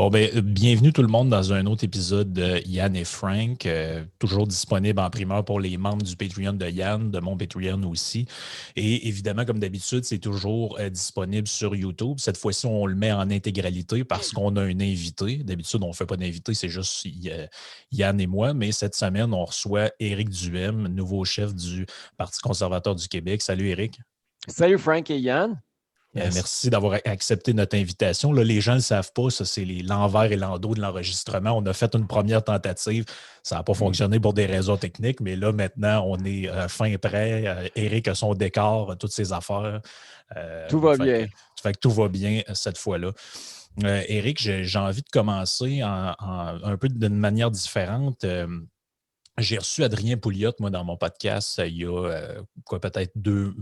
Bon, ben, bienvenue tout le monde dans un autre épisode de Yann et Frank, toujours disponible en primeur pour les membres du Patreon de Yann, de mon Patreon aussi. Et évidemment, comme d'habitude, c'est toujours disponible sur YouTube. Cette fois-ci, on le met en intégralité parce qu'on a un invité. D'habitude, on ne fait pas d'invité, c'est juste Yann et moi. Mais cette semaine, on reçoit Éric Duhem, nouveau chef du Parti conservateur du Québec. Salut Éric. Salut Frank et Yann. Yes. Merci d'avoir accepté notre invitation. Là, les gens ne le savent pas, ça, c'est l'envers et l'endos de l'enregistrement. On a fait une première tentative. Ça n'a pas fonctionné pour des raisons techniques, mais là, maintenant, on est fin prêt. Eric a son décor, toutes ses affaires. Tout va Fait que, bien. fait que tout va bien cette fois-là. Eric, j'ai envie de commencer un peu d'une manière différente. J'ai reçu Adrien Pouliot, moi, dans mon podcast, il y a peut-être deux,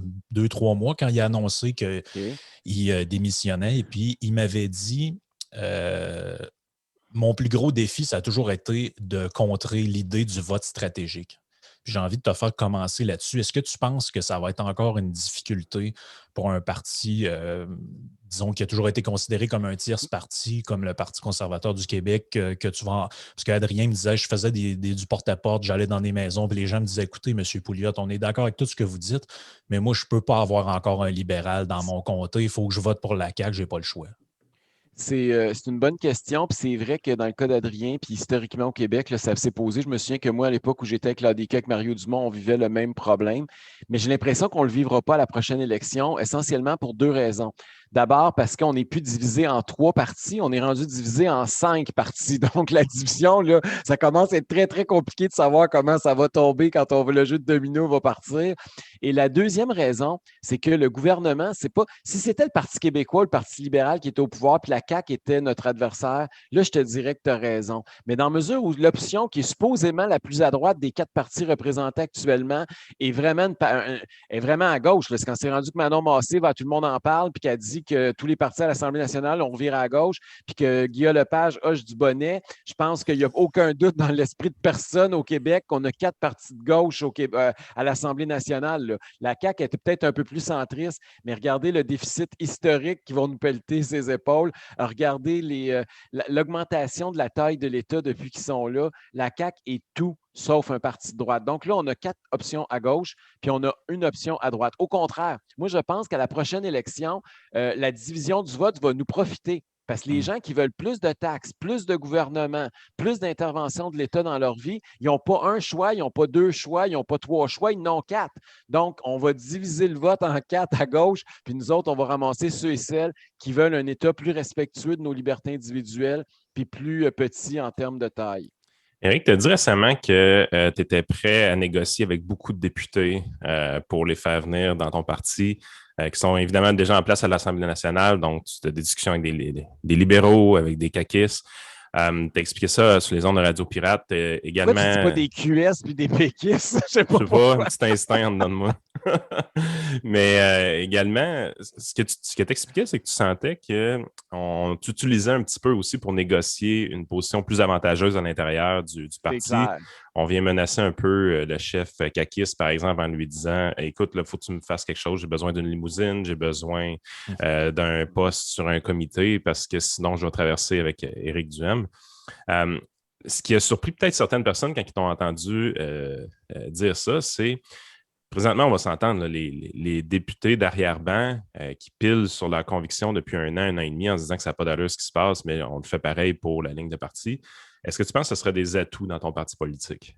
3 mois, quand il a annoncé qu'il OK. démissionnait. Et puis, il m'avait dit euh, mon plus gros défi, ça a toujours été de contrer l'idée du vote stratégique. Puis j'ai envie de te faire commencer là-dessus. Est-ce que tu penses que ça va être encore une difficulté pour un parti, disons, qui a toujours été considéré comme un tierce parti, comme le Parti conservateur du Québec, que tu vas. Parce qu'Adrien me disait, je faisais du porte-à-porte, j'allais dans des maisons, puis les gens me disaient, écoutez, M. Pouliot, on est d'accord avec tout ce que vous dites, mais moi, je ne peux pas avoir encore un libéral dans mon comté. Il faut que je vote pour la CAQ, je n'ai pas le choix. C'est une bonne question. Puis c'est vrai que dans le cas d'Adrien, puis historiquement au Québec, là, ça s'est posé. Je me souviens que moi, à l'époque où j'étais avec l'ADQ, avec Mario Dumont, on vivait le même problème. Mais j'ai l'impression qu'on ne le vivra pas à la prochaine élection, essentiellement pour deux raisons. D'abord, parce qu'on n'est plus divisé en trois parties, on est rendu divisé en cinq parties. Donc, la division, là, ça commence à être très, très compliqué de savoir comment ça va tomber quand le jeu de domino va partir. Et la deuxième raison, c'est que le gouvernement, c'est pas. Si c'était le Parti québécois, le Parti libéral qui était au pouvoir, puis la CAQ était notre adversaire, là, je te dirais que tu as raison. Mais dans mesure où l'option qui est supposément la plus à droite des quatre partis représentés actuellement est vraiment à gauche, là, c'est quand c'est rendu que Manon Massé, tout le monde en parle, puis qu'elle dit que tous les partis à l'Assemblée nationale ont viré à gauche, puis que Guillaume Lepage hoche du bonnet, je pense qu'il n'y a aucun doute dans l'esprit de personne au Québec qu'on a quatre partis de gauche à l'Assemblée nationale. Là. La CAQ était peut-être un peu plus centriste, mais regardez le déficit historique qui va nous pelleter ses épaules. Regardez l'augmentation de la taille de l'État depuis qu'ils sont là. La CAQ est tout sauf un parti de droite. Donc là, on a quatre options à gauche, puis on a une option à droite. Au contraire, moi, je pense qu'à la prochaine élection, la division du vote va nous profiter. Parce que les gens qui veulent plus de taxes, plus de gouvernement, plus d'intervention de l'État dans leur vie, ils n'ont pas un choix, ils n'ont pas deux choix, ils n'ont pas trois choix, ils n'ont quatre. Donc, on va diviser le vote en quatre à gauche, puis nous autres, on va ramasser ceux et celles qui veulent un État plus respectueux de nos libertés individuelles, puis plus petit en termes de taille. Éric, tu as dit récemment que tu étais prêt à négocier avec beaucoup de députés pour les faire venir dans ton parti, qui sont évidemment déjà en place à l'Assemblée nationale. Donc, tu as des discussions avec des libéraux, avec des caquistes. Tu as expliqué ça sur les ondes de Radio Pirate. Pourquoi tu dis pas Également, des QS puis des péquistes? Je sais je pas sais pas, un pourquoi. petit instinct en dedans de moi. Mais également, ce que tu expliquais, c'est que tu sentais que on t'utilisait un petit peu aussi pour négocier une position plus avantageuse à l'intérieur du C'est parti. clair. On vient menacer un peu le chef Kakis, par exemple, en lui disant écoute, il faut que tu me fasses quelque chose, j'ai besoin d'une limousine, j'ai besoin d'un poste sur un comité parce que sinon je vais traverser avec Éric Duhem. Euh, Ce qui a surpris peut-être certaines personnes quand ils t'ont entendu dire ça, c'est présentement, on va s'entendre, là, les députés d'arrière-ban qui pilent sur leur conviction depuis un an et demi en se disant que ça n'a pas d'allure ce qui se passe, mais on le fait pareil pour la ligne de parti. Est-ce que tu penses que ce serait des atouts dans ton parti politique?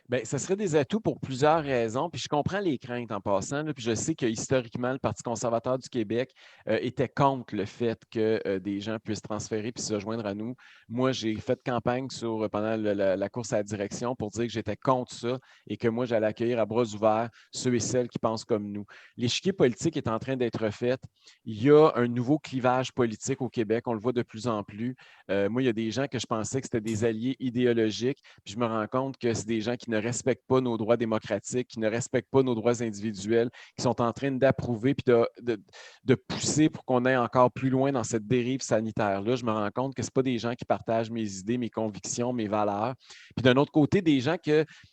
Bien, ce serait des atouts pour plusieurs raisons. Puis je comprends les craintes en passant. Là, puis je sais que historiquement, le Parti conservateur du Québec était contre le fait que des gens puissent transférer puis se joindre à nous. Moi, j'ai fait campagne pendant la course à la direction pour dire que j'étais contre ça et que moi, j'allais accueillir à bras ouverts ceux et celles qui pensent comme nous. L'échiquier politique est en train d'être fait. Il y a un nouveau clivage politique au Québec. On le voit de plus en plus. Moi, il y a des gens que je pensais que c'était des alliés idéologiques. Puis je me rends compte que c'est des gens qui ne respectent pas nos droits démocratiques, qui ne respectent pas nos droits individuels, qui sont en train d'approuver puis de pousser pour qu'on aille encore plus loin dans cette dérive sanitaire-là. Je me rends compte que ce pas des gens qui partagent mes idées, mes convictions, mes valeurs. Puis d'un autre côté, des gens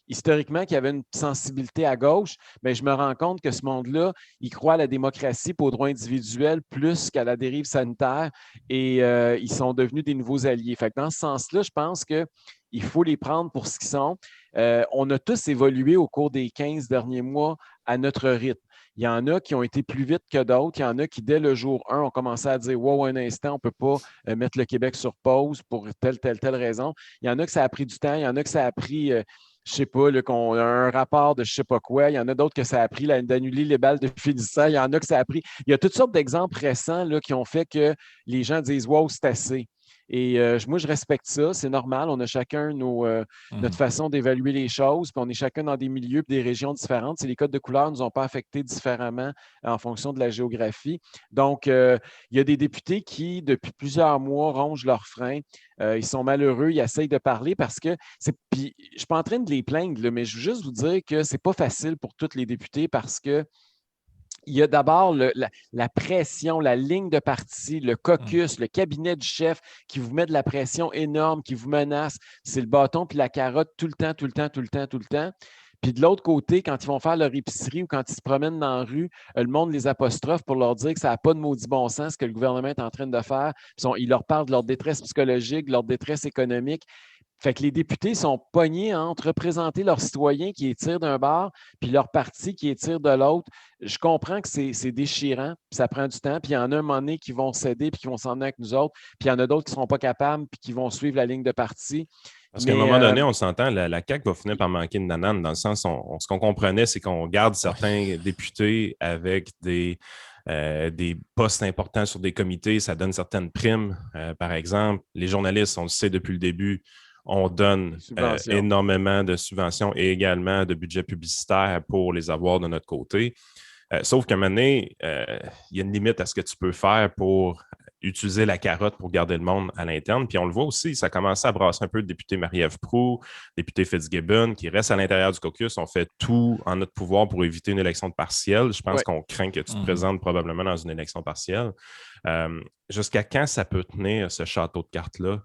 historiquement, qui avaient une sensibilité à gauche, bien, je me rends compte que ce monde-là, il croit à la démocratie et aux droits individuels plus qu'à la dérive sanitaire et ils sont devenus des nouveaux alliés. Fait que dans ce sens-là, je pense qu'il faut les prendre pour ce qu'ils sont. On a tous évolué au cours des 15 derniers mois à notre rythme. Il y en a qui ont été plus vite que d'autres. Il y en a qui, dès le jour 1, ont commencé à dire « Wow, un instant, on ne peut pas mettre le Québec sur pause pour telle raison. » Il y en a que ça a pris du temps. Il y en a que ça a pris, je ne sais pas, qu'on a un rapport de je ne sais pas quoi. Il y en a d'autres que ça a pris d'annuler les balles de finissant. Il y en a que ça a pris. Il y a toutes sortes d'exemples récents là, qui ont fait que les gens disent « Wow, c'est assez. » Et moi, je respecte ça. C'est normal. On a chacun notre façon d'évaluer les choses. Puis on est chacun dans des milieux et des régions différentes. Les codes de couleur ne nous ont pas affectés différemment en fonction de la géographie. Donc, il y a des députés qui, depuis plusieurs mois, rongent leurs freins. Ils sont malheureux. Ils essayent de parler parce que Puis, je ne suis pas en train de les plaindre, là, mais je veux juste vous dire que ce n'est pas facile pour tous les députés parce que il y a d'abord la pression, la ligne de parti, le caucus, le cabinet du chef qui vous met de la pression énorme, qui vous menace. C'est le bâton puis la carotte tout le temps, tout le temps, tout le temps, tout le temps. Puis de l'autre côté, quand ils vont faire leur épicerie ou quand ils se promènent dans la rue, le monde les apostrophe pour leur dire que ça n'a pas de maudit bon sens ce que le gouvernement est en train de faire. Ils leur parlent de leur détresse psychologique, de leur détresse économique. Fait que les députés sont pognés entre représenter leurs citoyens qui étirent d'un bord puis leur parti qui étire de l'autre. Je comprends que c'est déchirant, puis ça prend du temps, puis il y en a un moment donné qui vont céder puis qui vont s'emmener avec nous autres, puis il y en a d'autres qui ne seront pas capables puis qui vont suivre la ligne de parti. Parce qu'à un moment donné, on s'entend, la CAQ va finir par manquer de nanane, dans le sens, ce qu'on comprenait, c'est qu'on garde certains députés avec des postes importants sur des comités, ça donne certaines primes. Par exemple, les journalistes, on le sait depuis le début, on donne énormément de subventions et également de budget publicitaire pour les avoir de notre côté. Sauf qu'à un moment donné, il y a une limite à ce que tu peux faire pour utiliser la carotte pour garder le monde à l'interne. Puis on le voit aussi, ça a commencé à brasser un peu le député Marie-Ève Proulx, député Fitzgibbon, qui reste à l'intérieur du caucus. On fait tout en notre pouvoir pour éviter une élection de partielle. Je pense qu'on craint que tu te présentes probablement dans une élection partielle. Jusqu'à quand ça peut tenir, ce château de cartes-là?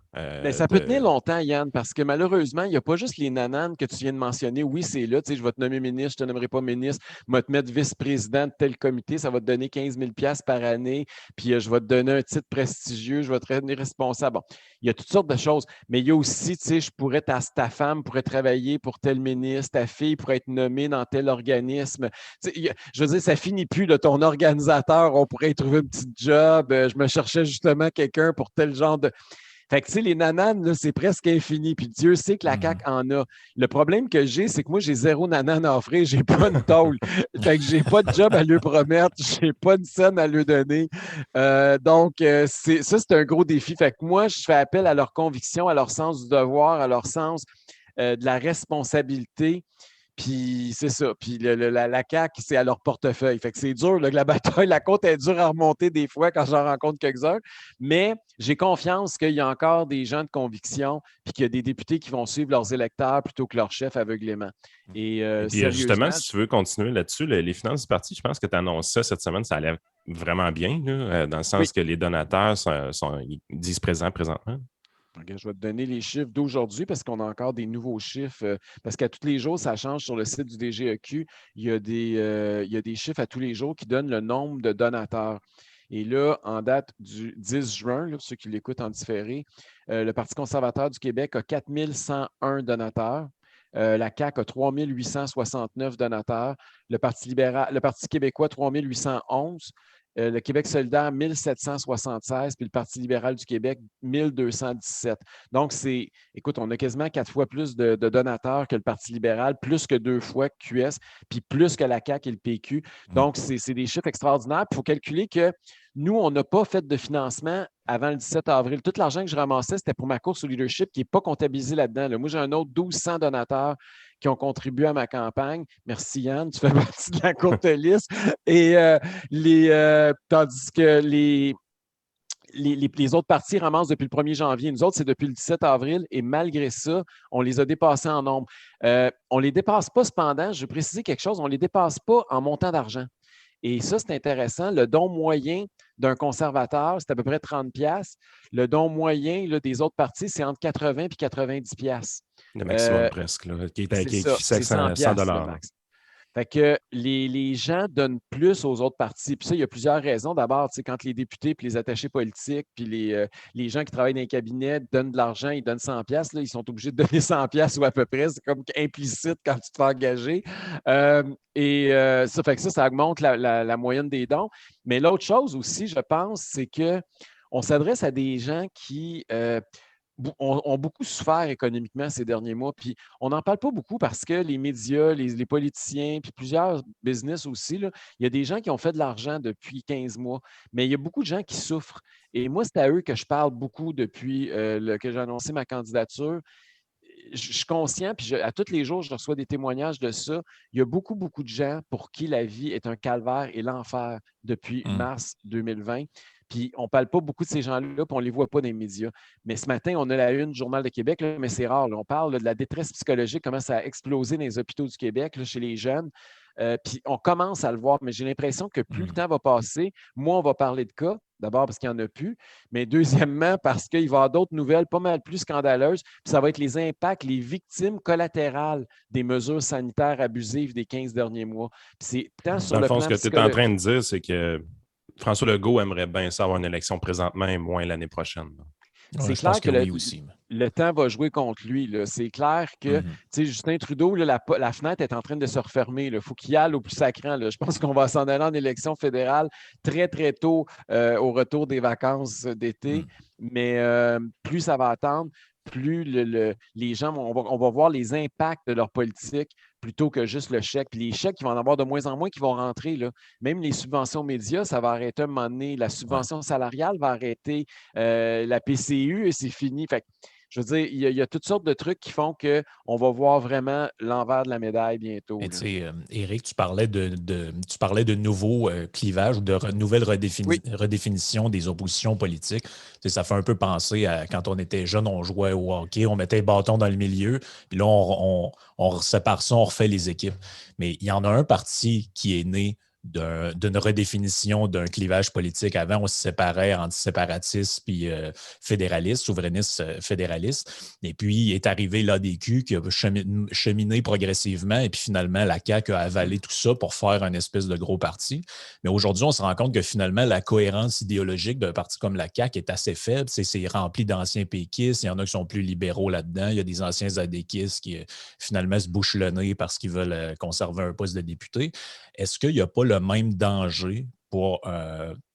Ça peut tenir longtemps, Yann, parce que malheureusement, il n'y a pas juste les nananes que tu viens de mentionner. Oui, c'est là, tu sais, je vais te nommer ministre, je ne te nommerai pas ministre, je vais te mettre vice-président de tel comité, ça va te donner 15 000 $ par année, puis je vais te donner un titre prestigieux, je vais te tenir responsable. Bon, il y a toutes sortes de choses, mais il y a aussi, tu sais, ta femme pourrait travailler pour tel ministre, ta fille pourrait être nommée dans tel organisme. Tu sais, je veux dire, ça finit plus, là, ton organisateur, on pourrait y trouver un petit job, je me cherchais justement quelqu'un pour tel genre de... Fait que, tu sais, les nananes, là, c'est presque infini. Puis Dieu sait que la CAQ en a. Le problème que j'ai, c'est que moi, j'ai 0 nanane à offrir. J'ai pas une tôle. Fait que j'ai pas de job à lui promettre. J'ai pas de scène à lui donner. Donc, c'est un gros défi. Fait que moi, je fais appel à leur conviction, à leur sens du devoir, à leur sens de la responsabilité. Puis c'est ça. Puis la CAQ, c'est à leur portefeuille. Fait que c'est dur, là, que la bataille, la côte est dure à remonter des fois quand j'en rencontre quelques-uns. Mais j'ai confiance qu'il y a encore des gens de conviction puis qu'il y a des députés qui vont suivre leurs électeurs plutôt que leur chef aveuglément. Et puis justement, si tu veux continuer là-dessus, les finances du parti, je pense que tu annonces ça cette semaine, ça allait vraiment bien, là, dans le sens que les donateurs ils disent présentement. Je vais te donner les chiffres d'aujourd'hui parce qu'on a encore des nouveaux chiffres. Parce qu'à tous les jours, ça change sur le site du DGEQ. Il y a des chiffres à tous les jours qui donnent le nombre de donateurs. Et là, en date du 10 juin, là, pour ceux qui l'écoutent en différé, le Parti conservateur du Québec a 4 101 donateurs. La CAQ a 3 869 donateurs. Le Parti québécois, 3 811. Le Québec solidaire, 1776, puis le Parti libéral du Québec, 1217. Donc, écoute, on a quasiment 4 fois plus de donateurs que le Parti libéral, plus que 2 fois que QS, puis plus que la CAQ et le PQ. Donc, c'est des chiffres extraordinaires. Il faut calculer que nous, on n'a pas fait de financement avant le 17 avril. Tout l'argent que je ramassais, c'était pour ma course au leadership qui n'est pas comptabilisé là-dedans. Là. Moi, j'ai un autre 1200 donateurs qui ont contribué à ma campagne. Merci Yann, tu fais partie de la courte liste. Et tandis que les autres partis ramassent depuis le 1er janvier. Nous autres, c'est depuis le 17 avril et malgré ça, on les a dépassés en nombre. On ne les dépasse pas cependant, je veux préciser quelque chose, on ne les dépasse pas en montant d'argent. Et ça, c'est intéressant. Le don moyen d'un conservateur, c'est à peu près 30$. Le don moyen là, des autres partis, c'est entre 80 et 90$. Le maximum presque, là, qui est fixé à 100 $. Max. Fait que les gens donnent plus aux autres partis. Puis ça, il y a plusieurs raisons. D'abord, quand les députés puis les attachés politiques puis les gens qui travaillent dans les cabinets donnent de l'argent, ils donnent 100$, là, ils sont obligés de donner 100$ ou à peu près. C'est comme implicite quand tu te fais engager. Ça fait que ça augmente la moyenne des dons. Mais l'autre chose aussi, je pense, c'est qu'on s'adresse à des gens qui ont beaucoup souffert économiquement ces derniers mois. Puis on n'en parle pas beaucoup parce que les médias, les politiciens, puis plusieurs business aussi, là, il y a des gens qui ont fait de l'argent depuis 15 mois, mais il y a beaucoup de gens qui souffrent. Et moi, c'est à eux que je parle beaucoup depuis que j'ai annoncé ma candidature. Je suis conscient, puis à tous les jours, je reçois des témoignages de ça. Il y a beaucoup, beaucoup de gens pour qui la vie est un calvaire et l'enfer depuis mars 2020. Puis on ne parle pas beaucoup de ces gens-là, puis on ne les voit pas dans les médias. Mais ce matin, on a la une du Journal de Québec, là, mais c'est rare. Là. On parle là, de la détresse psychologique, comment ça a explosé dans les hôpitaux du Québec, là, chez les jeunes. Puis on commence à le voir, mais j'ai l'impression que plus le temps va passer, moins on va parler de cas. D'abord parce qu'il n'y en a plus, mais deuxièmement parce qu'il va y avoir d'autres nouvelles pas mal plus scandaleuses. Puis ça va être les impacts, les victimes collatérales des mesures sanitaires abusives des 15 derniers mois. Puis c'est tant sur Dans le fond, plan ce que tu es en train de dire, c'est que François Legault aimerait bien ça avoir une élection présentement et moins l'année prochaine. C'est clair que le temps va jouer contre lui. Là. C'est clair que Justin Trudeau, là, la fenêtre est en train de se refermer. Il faut qu'il y aille au plus sacrant. Là. Je pense qu'on va s'en aller en élection fédérale très, très tôt au retour des vacances d'été. Mais plus ça va attendre, plus les gens, on va voir les impacts de leur politique plutôt que juste le chèque. Puis les chèques, il va en avoir de moins en moins qui vont rentrer. Là. Même les subventions médias, ça va arrêter à un moment donné. La subvention salariale va arrêter. La PCU, et c'est fini. Fait que, je veux dire, il y a toutes sortes de trucs qui font qu'on va voir vraiment l'envers de la médaille bientôt. Éric, tu parlais de nouveaux clivages ou de nouvelles redéfinitions des oppositions politiques. Ça fait un peu penser à quand on était jeune, on jouait au hockey, on mettait les bâtons dans le milieu, puis là, on sépare ça, on refait les équipes. Mais il y en a un parti qui est né d'une redéfinition d'un clivage politique. Avant, on se séparait entre séparatistes puis fédéralistes, souverainistes fédéralistes. Et puis, est arrivé l'ADQ qui a cheminé progressivement et puis finalement, la CAQ a avalé tout ça pour faire un espèce de gros parti. Mais aujourd'hui, on se rend compte que finalement, la cohérence idéologique d'un parti comme la CAQ est assez faible. C'est rempli d'anciens péquistes. Il y en a qui sont plus libéraux là-dedans. Il y a des anciens ADQistes qui finalement se bouchent le nez parce qu'ils veulent conserver un poste de député. Est-ce qu'il n'y a pas le même danger pour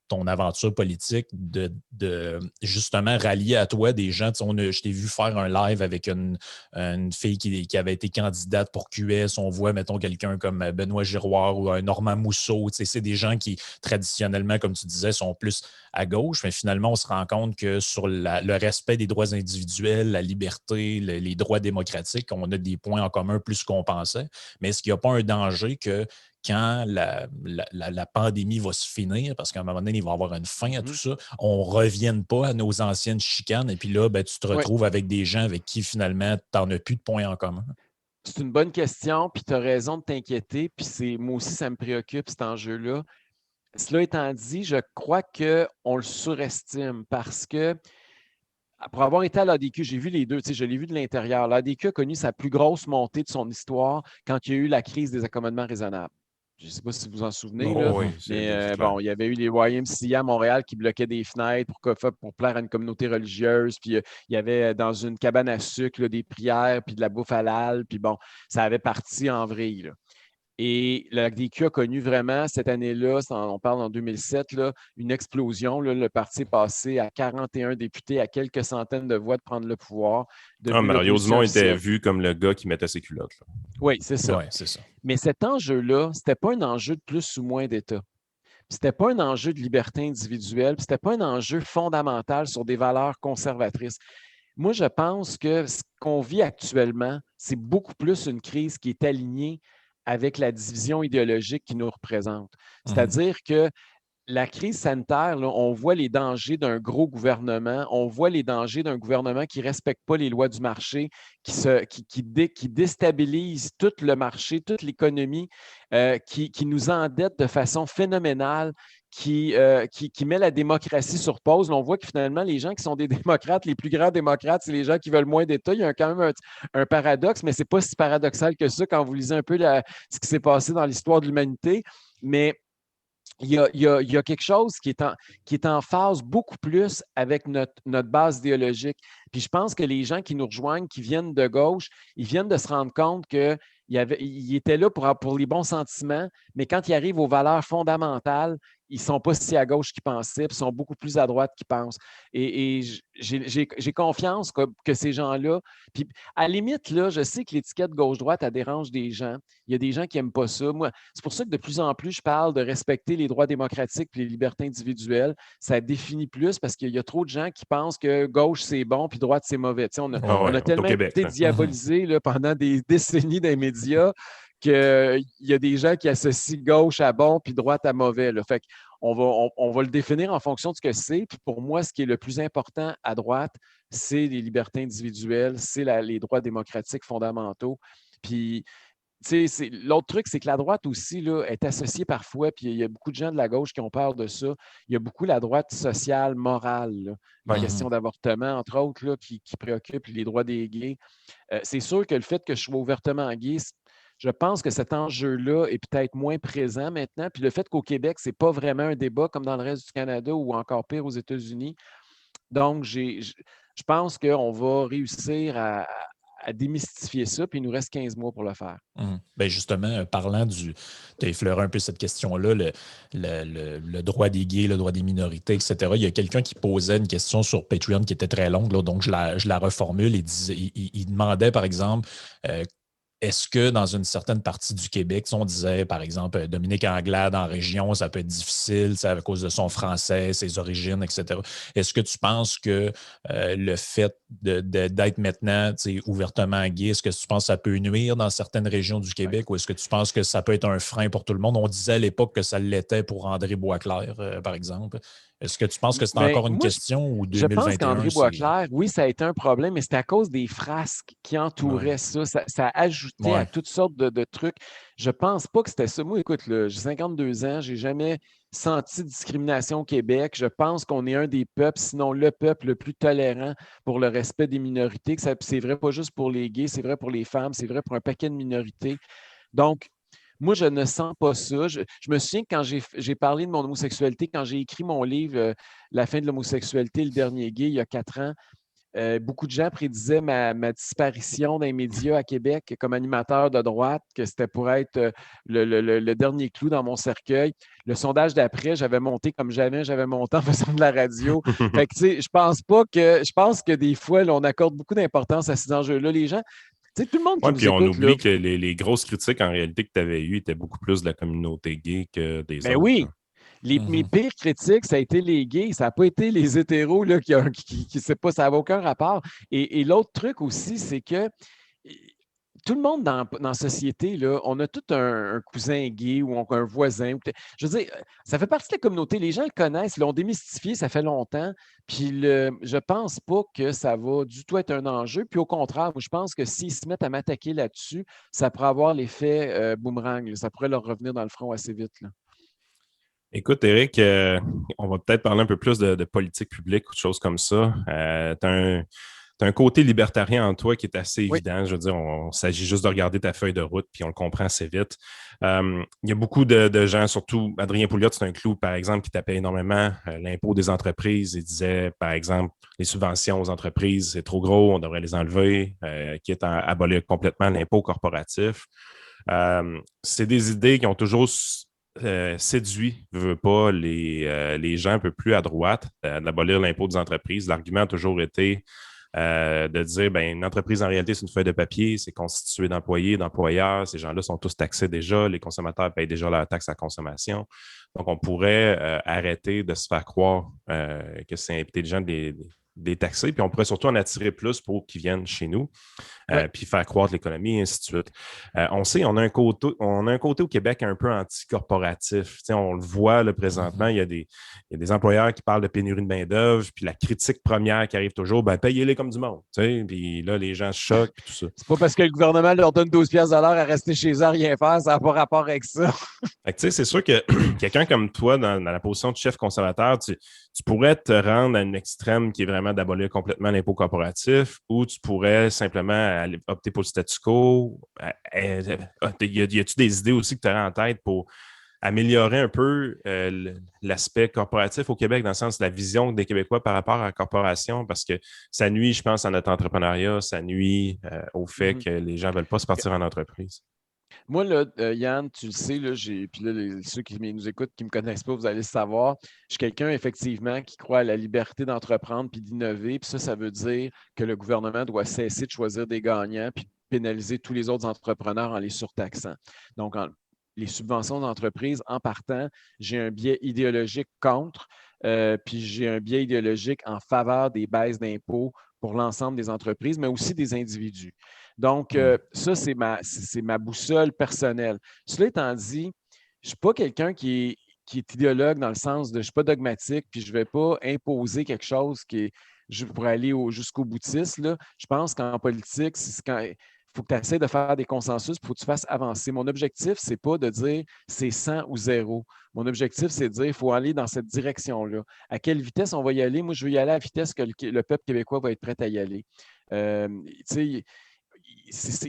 ton aventure politique de justement rallier à toi des gens? Je t'ai vu faire un live avec une fille qui avait été candidate pour QS. On voit, mettons, quelqu'un comme Benoît Giroir ou un Normand Mousseau. C'est des gens qui, traditionnellement, comme tu disais, sont plus à gauche, mais finalement, on se rend compte que sur le respect des droits individuels, la liberté, les droits démocratiques, on a des points en commun plus qu'on pensait. Mais est-ce qu'il n'y a pas un danger que quand la pandémie va se finir, parce qu'à un moment donné, il va y avoir une fin à tout ça, on ne revienne pas à nos anciennes chicanes et puis là, tu te retrouves avec des gens avec qui finalement, tu n'en as plus de points en commun? C'est une bonne question, puis tu as raison de t'inquiéter, puis moi aussi, ça me préoccupe, cet enjeu-là. Cela étant dit, je crois qu'on le surestime parce que pour avoir été à l'ADQ, j'ai vu les deux, je l'ai vu de l'intérieur. L'ADQ a connu sa plus grosse montée de son histoire quand il y a eu la crise des accommodements raisonnables. Je ne sais pas si vous vous en souvenez, là, mais il y avait eu les YMCA à Montréal qui bloquaient des fenêtres pour plaire à une communauté religieuse. Puis il y avait dans une cabane à sucre là, des prières, puis de la bouffe halal. Puis bon, ça avait parti en vrille. Là. Et le DQ a connu vraiment cette année-là, on parle en 2007, là, une explosion. Là, le parti est passé à 41 députés, à quelques centaines de voix de prendre le pouvoir. Mario Dumont était vu comme le gars qui mettait ses culottes. Là. Oui, c'est ça. Ouais, c'est ça. Mais cet enjeu-là, ce n'était pas un enjeu de plus ou moins d'État. Ce n'était pas un enjeu de liberté individuelle, ce n'était pas un enjeu fondamental sur des valeurs conservatrices. Moi, je pense que ce qu'on vit actuellement, c'est beaucoup plus une crise qui est alignée avec la division idéologique qui nous représente. C'est-à-dire que la crise sanitaire, là, on voit les dangers d'un gros gouvernement, on voit les dangers d'un gouvernement qui ne respecte pas les lois du marché, qui déstabilise tout le marché, toute l'économie, qui nous endette de façon phénoménale, qui met la démocratie sur pause. Là, on voit que finalement, les gens qui sont des démocrates, les plus grands démocrates, c'est les gens qui veulent moins d'État. Il y a quand même un paradoxe, mais ce n'est pas si paradoxal que ça quand vous lisez un peu ce qui s'est passé dans l'histoire de l'humanité. Mais il y a quelque chose qui est en phase beaucoup plus avec notre base idéologique. Puis je pense que les gens qui nous rejoignent, qui viennent de gauche, ils viennent de se rendre compte qu'ils étaient là pour les bons sentiments, mais quand ils arrivent aux valeurs fondamentales, ils ne sont pas si à gauche qu'ils pensaient, puis ils sont beaucoup plus à droite qu'ils pensent. Et j'ai confiance que ces gens-là, puis à la limite, là, je sais que l'étiquette gauche-droite, elle dérange des gens. Il y a des gens qui n'aiment pas ça. Moi, c'est pour ça que de plus en plus, je parle de respecter les droits démocratiques et les libertés individuelles. Ça définit plus parce qu'il y a trop de gens qui pensent que gauche, c'est bon, puis droite, c'est mauvais. On a tellement été diabolisés là, pendant des décennies dans les médias qu'il y a des gens qui associent gauche à bon puis droite à mauvais. Là. Fait on va le définir en fonction de ce que c'est. Puis pour moi, ce qui est le plus important à droite, c'est les libertés individuelles, c'est les droits démocratiques fondamentaux. Puis l'autre truc, c'est que la droite aussi là, est associée parfois, puis il y a beaucoup de gens de la gauche qui ont peur de ça. Il y a beaucoup la droite sociale, morale, là. Les questions d'avortement, entre autres, là, qui préoccupent les droits des gays. C'est sûr que le fait que je sois ouvertement gay, je pense que cet enjeu-là est peut-être moins présent maintenant. Puis le fait qu'au Québec, ce n'est pas vraiment un débat comme dans le reste du Canada ou encore pire aux États-Unis. Donc, je pense qu'on va réussir à démystifier ça, puis il nous reste 15 mois pour le faire. Bien justement, parlant tu as effleuré un peu cette question-là, le droit des gays, le droit des minorités, etc. Il y a quelqu'un qui posait une question sur Patreon qui était très longue, là, donc je la reformule. Il demandait, par exemple, est-ce que dans une certaine partie du Québec, si on disait, par exemple, Dominique Anglade en région, ça peut être difficile, c'est à cause de son français, ses origines, etc. Est-ce que tu penses que le fait d'être maintenant ouvertement gay, est-ce que tu penses que ça peut nuire dans certaines régions du Québec ou est-ce que tu penses que ça peut être un frein pour tout le monde? On disait à l'époque que ça l'était pour André Boisclair, par exemple. Est-ce que tu penses que c'est encore une question ou 2021? Je pense qu'André Boisclair, oui, ça a été un problème, mais c'était à cause des frasques qui entouraient ça. Ça ajoutait à toutes sortes de trucs. Je ne pense pas que c'était ça. Moi, écoute, j'ai 52 ans, je n'ai jamais senti de discrimination au Québec. Je pense qu'on est un des peuples, sinon le peuple le plus tolérant pour le respect des minorités. C'est vrai pas juste pour les gays, c'est vrai pour les femmes, c'est vrai pour un paquet de minorités. Donc, moi, je ne sens pas ça. Je me souviens que quand j'ai parlé de mon homosexualité, quand j'ai écrit mon livre La fin de l'homosexualité, le dernier gay, il y a 4 ans, beaucoup de gens prédisaient ma disparition dans les médias à Québec comme animateur de droite, que c'était pour être le dernier clou dans mon cercueil. Le sondage d'après, j'avais monté comme jamais j'avais monté en faisant de la radio. Fait que, je pense que des fois, là, on accorde beaucoup d'importance à ces enjeux-là. Les gens, tout le monde qui nous puis on écoute, oublie que les grosses critiques, en réalité, que tu avais eues étaient beaucoup plus de la communauté gay que des autres. Oui. Mes pires critiques, ça a été les gays, ça n'a pas été les hétéros là, qui sait pas, ça n'avait aucun rapport. Et l'autre truc aussi, c'est que tout le monde dans la société, là, on a tout un cousin gay ou un voisin. Je veux dire, ça fait partie de la communauté. Les gens le connaissent, l'ont démystifié, ça fait longtemps. Puis je pense pas que ça va du tout être un enjeu. Puis au contraire, moi, je pense que s'ils se mettent à m'attaquer là-dessus, ça pourrait avoir l'effet boomerang. Là. Ça pourrait leur revenir dans le front assez vite. Là. Écoute, Éric, on va peut-être parler un peu plus de politique publique ou de choses comme ça. Tu as un côté libertarien en toi qui est assez évident. Je veux dire, il s'agit juste de regarder ta feuille de route, puis on le comprend assez vite. Il y a beaucoup de gens, surtout Adrien Pouliot, c'est un clou, par exemple, qui tapait énormément l'impôt des entreprises. Il disait, par exemple, les subventions aux entreprises, c'est trop gros, on devrait les enlever, quitte à abolir complètement l'impôt corporatif. C'est des idées qui ont toujours séduit, veut pas, les gens un peu plus à droite, d'abolir l'impôt des entreprises. L'argument a toujours été de dire, une entreprise, en réalité, c'est une feuille de papier, c'est constitué d'employés, d'employeurs. Ces gens-là sont tous taxés déjà. Les consommateurs payent déjà leur taxe à consommation. Donc, on pourrait arrêter de se faire croire que c'est intelligent de les taxer. Puis, on pourrait surtout en attirer plus pour qu'ils viennent chez nous. puis faire croître l'économie, et ainsi de suite. On sait, on a un côté au Québec un peu anticorporatif. On le voit là, présentement, il y a des employeurs qui parlent de pénurie de main-d'œuvre, puis la critique première qui arrive toujours, payez-les comme du monde. Puis là, les gens se choquent, puis tout ça. C'est pas parce que le gouvernement leur donne 12 piastres de l'heure à rester chez eux à rien faire, ça n'a pas rapport avec ça. C'est sûr que quelqu'un comme toi, dans la position de chef conservateur, tu pourrais te rendre à une extrême qui est vraiment d'abolir complètement l'impôt corporatif, ou tu pourrais simplement opter pour le statu quo. Y a-tu des idées aussi que tu aurais en tête pour améliorer un peu l'aspect corporatif au Québec, dans le sens de la vision des Québécois par rapport à la corporation, parce que ça nuit, je pense, à notre entrepreneuriat, ça nuit au fait que les gens ne veulent pas se partir en entreprise. Moi, là, Yann, tu le sais, là, puis là, ceux qui nous écoutent, qui ne me connaissent pas, vous allez le savoir. Je suis quelqu'un, effectivement, qui croit à la liberté d'entreprendre puis d'innover. Puis ça veut dire que le gouvernement doit cesser de choisir des gagnants puis de pénaliser tous les autres entrepreneurs en les surtaxant. Donc, les subventions d'entreprise, en partant, j'ai un biais idéologique contre, puis j'ai un biais idéologique en faveur des baisses d'impôts pour l'ensemble des entreprises, mais aussi des individus. Donc, ça, c'est ma boussole personnelle. Cela étant dit, je ne suis pas quelqu'un qui est idéologue dans le sens de je ne suis pas dogmatique, puis je ne vais pas imposer quelque chose pour aller jusqu'au boutiste. Là. Je pense qu'en politique, il faut que tu essaies de faire des consensus, il faut que tu fasses avancer. Mon objectif, ce n'est pas de dire c'est 100 ou 0. Mon objectif, c'est de dire qu'il faut aller dans cette direction-là. À quelle vitesse on va y aller? Moi, je veux y aller à la vitesse que le peuple québécois va être prêt à y aller. Il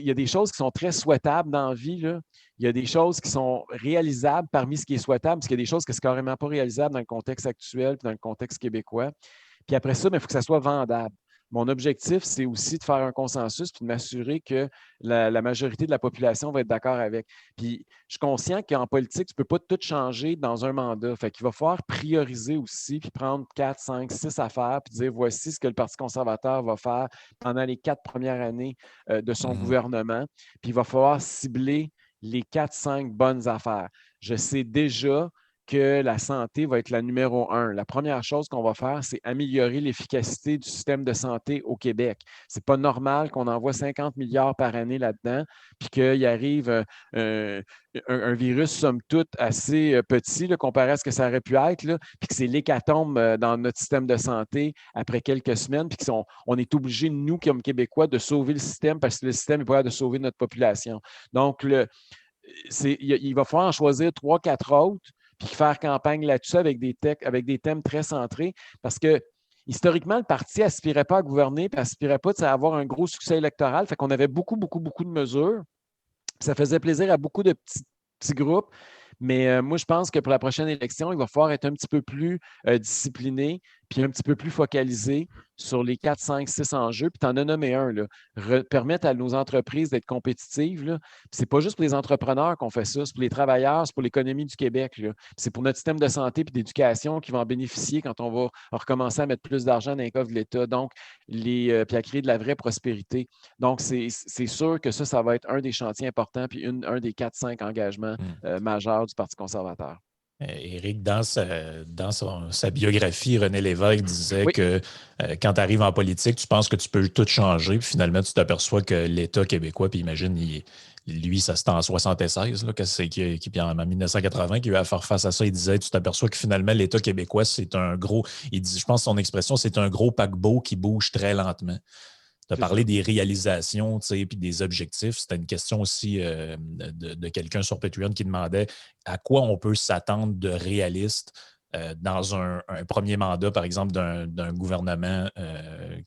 y a des choses qui sont très souhaitables dans la vie. Là. Il y a des choses qui sont réalisables parmi ce qui est souhaitable, parce qu'il y a des choses qui ne sont carrément pas réalisables dans le contexte actuel, puis dans le contexte québécois. Puis après ça, il faut que ça soit vendable. Mon objectif, c'est aussi de faire un consensus puis de m'assurer que la majorité de la population va être d'accord avec. Puis je suis conscient qu'en politique, tu ne peux pas tout changer dans un mandat. Fait qu'il va falloir prioriser aussi puis prendre 4, 5, 6 affaires puis dire voici ce que le Parti conservateur va faire pendant les 4 premières années de son gouvernement. Puis il va falloir cibler les 4, 5 bonnes affaires. Je sais déjà que la santé va être la numéro 1. La première chose qu'on va faire, c'est améliorer l'efficacité du système de santé au Québec. Ce n'est pas normal qu'on envoie 50 milliards par année là-dedans, puis qu'il arrive un virus, somme toute, assez petit là, comparé à ce que ça aurait pu être, là, puis que c'est l'hécatombe dans notre système de santé après quelques semaines, puis qu'on est obligé, nous, comme Québécois, de sauver le système parce que le système n'est pas capable de sauver notre population. Donc, il va falloir en choisir 3-4 autres, puis faire campagne là-dessus avec des thèmes très centrés, parce que historiquement, le parti n'aspirait pas à gouverner, puis n'aspirait pas à avoir un gros succès électoral. Fait qu'on avait beaucoup, beaucoup, beaucoup de mesures. Ça faisait plaisir à beaucoup de petits groupes. Mais moi, je pense que pour la prochaine élection, il va falloir être un petit peu plus discipliné, puis un petit peu plus focalisé sur les 4, 5, 6 enjeux, puis tu en as nommé un, là. Permettre à nos entreprises d'être compétitives. Ce n'est pas juste pour les entrepreneurs qu'on fait ça, c'est pour les travailleurs, c'est pour l'économie du Québec. C'est pour notre système de santé et d'éducation qui va en bénéficier quand on va recommencer à mettre plus d'argent dans les coffres de l'État, donc puis à créer de la vraie prospérité. Donc, c'est sûr que ça va être un des chantiers importants, puis un des 4-5 engagements majeurs du Parti conservateur. Éric, dans sa biographie, René Lévesque disait que quand tu arrives en politique, tu penses que tu peux tout changer, puis finalement, tu t'aperçois que l'État québécois, puis imagine, lui, ça c'était en 76, là, puis en 1980, qu'il a eu à faire face à ça. Il disait, tu t'aperçois que finalement, l'État québécois, c'est un gros, il dit, je pense son expression, c'est un gros paquebot qui bouge très lentement. Tu as parlé des réalisations puis des objectifs. C'était une question aussi de quelqu'un sur Patreon qui demandait à quoi on peut s'attendre de réaliste dans un premier mandat, par exemple, d'un gouvernement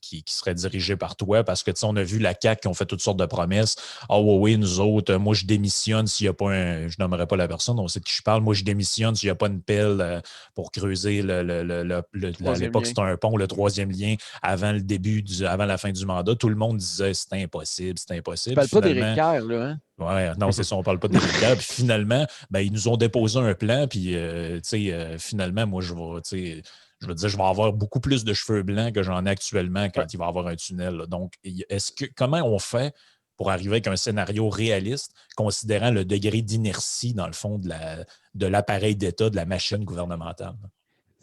qui serait dirigé par toi. Parce que, on a vu la CAQ qui ont fait toutes sortes de promesses. Ah oui, nous autres, moi, je démissionne s'il n'y a pas je nommerai pas la personne, on sait de qui je parle. Moi, je démissionne s'il n'y a pas une pelle pour creuser à l'époque, c'était un pont, le troisième lien avant la fin du mandat. Tout le monde disait c'est impossible, c'est impossible. Tu ne parles pas d'Éric Kerr, là, hein? Oui, non, c'est ça, on ne parle pas d'Éric Kerr. Puis finalement, ils nous ont déposé un plan, puis finalement, moi, je veux dire, je vais avoir beaucoup plus de cheveux blancs que j'en ai actuellement quand il va y avoir un tunnel. Là. Donc, comment on fait pour arriver avec un scénario réaliste, considérant le degré d'inertie, dans le fond, de l'appareil d'État, de la machine gouvernementale?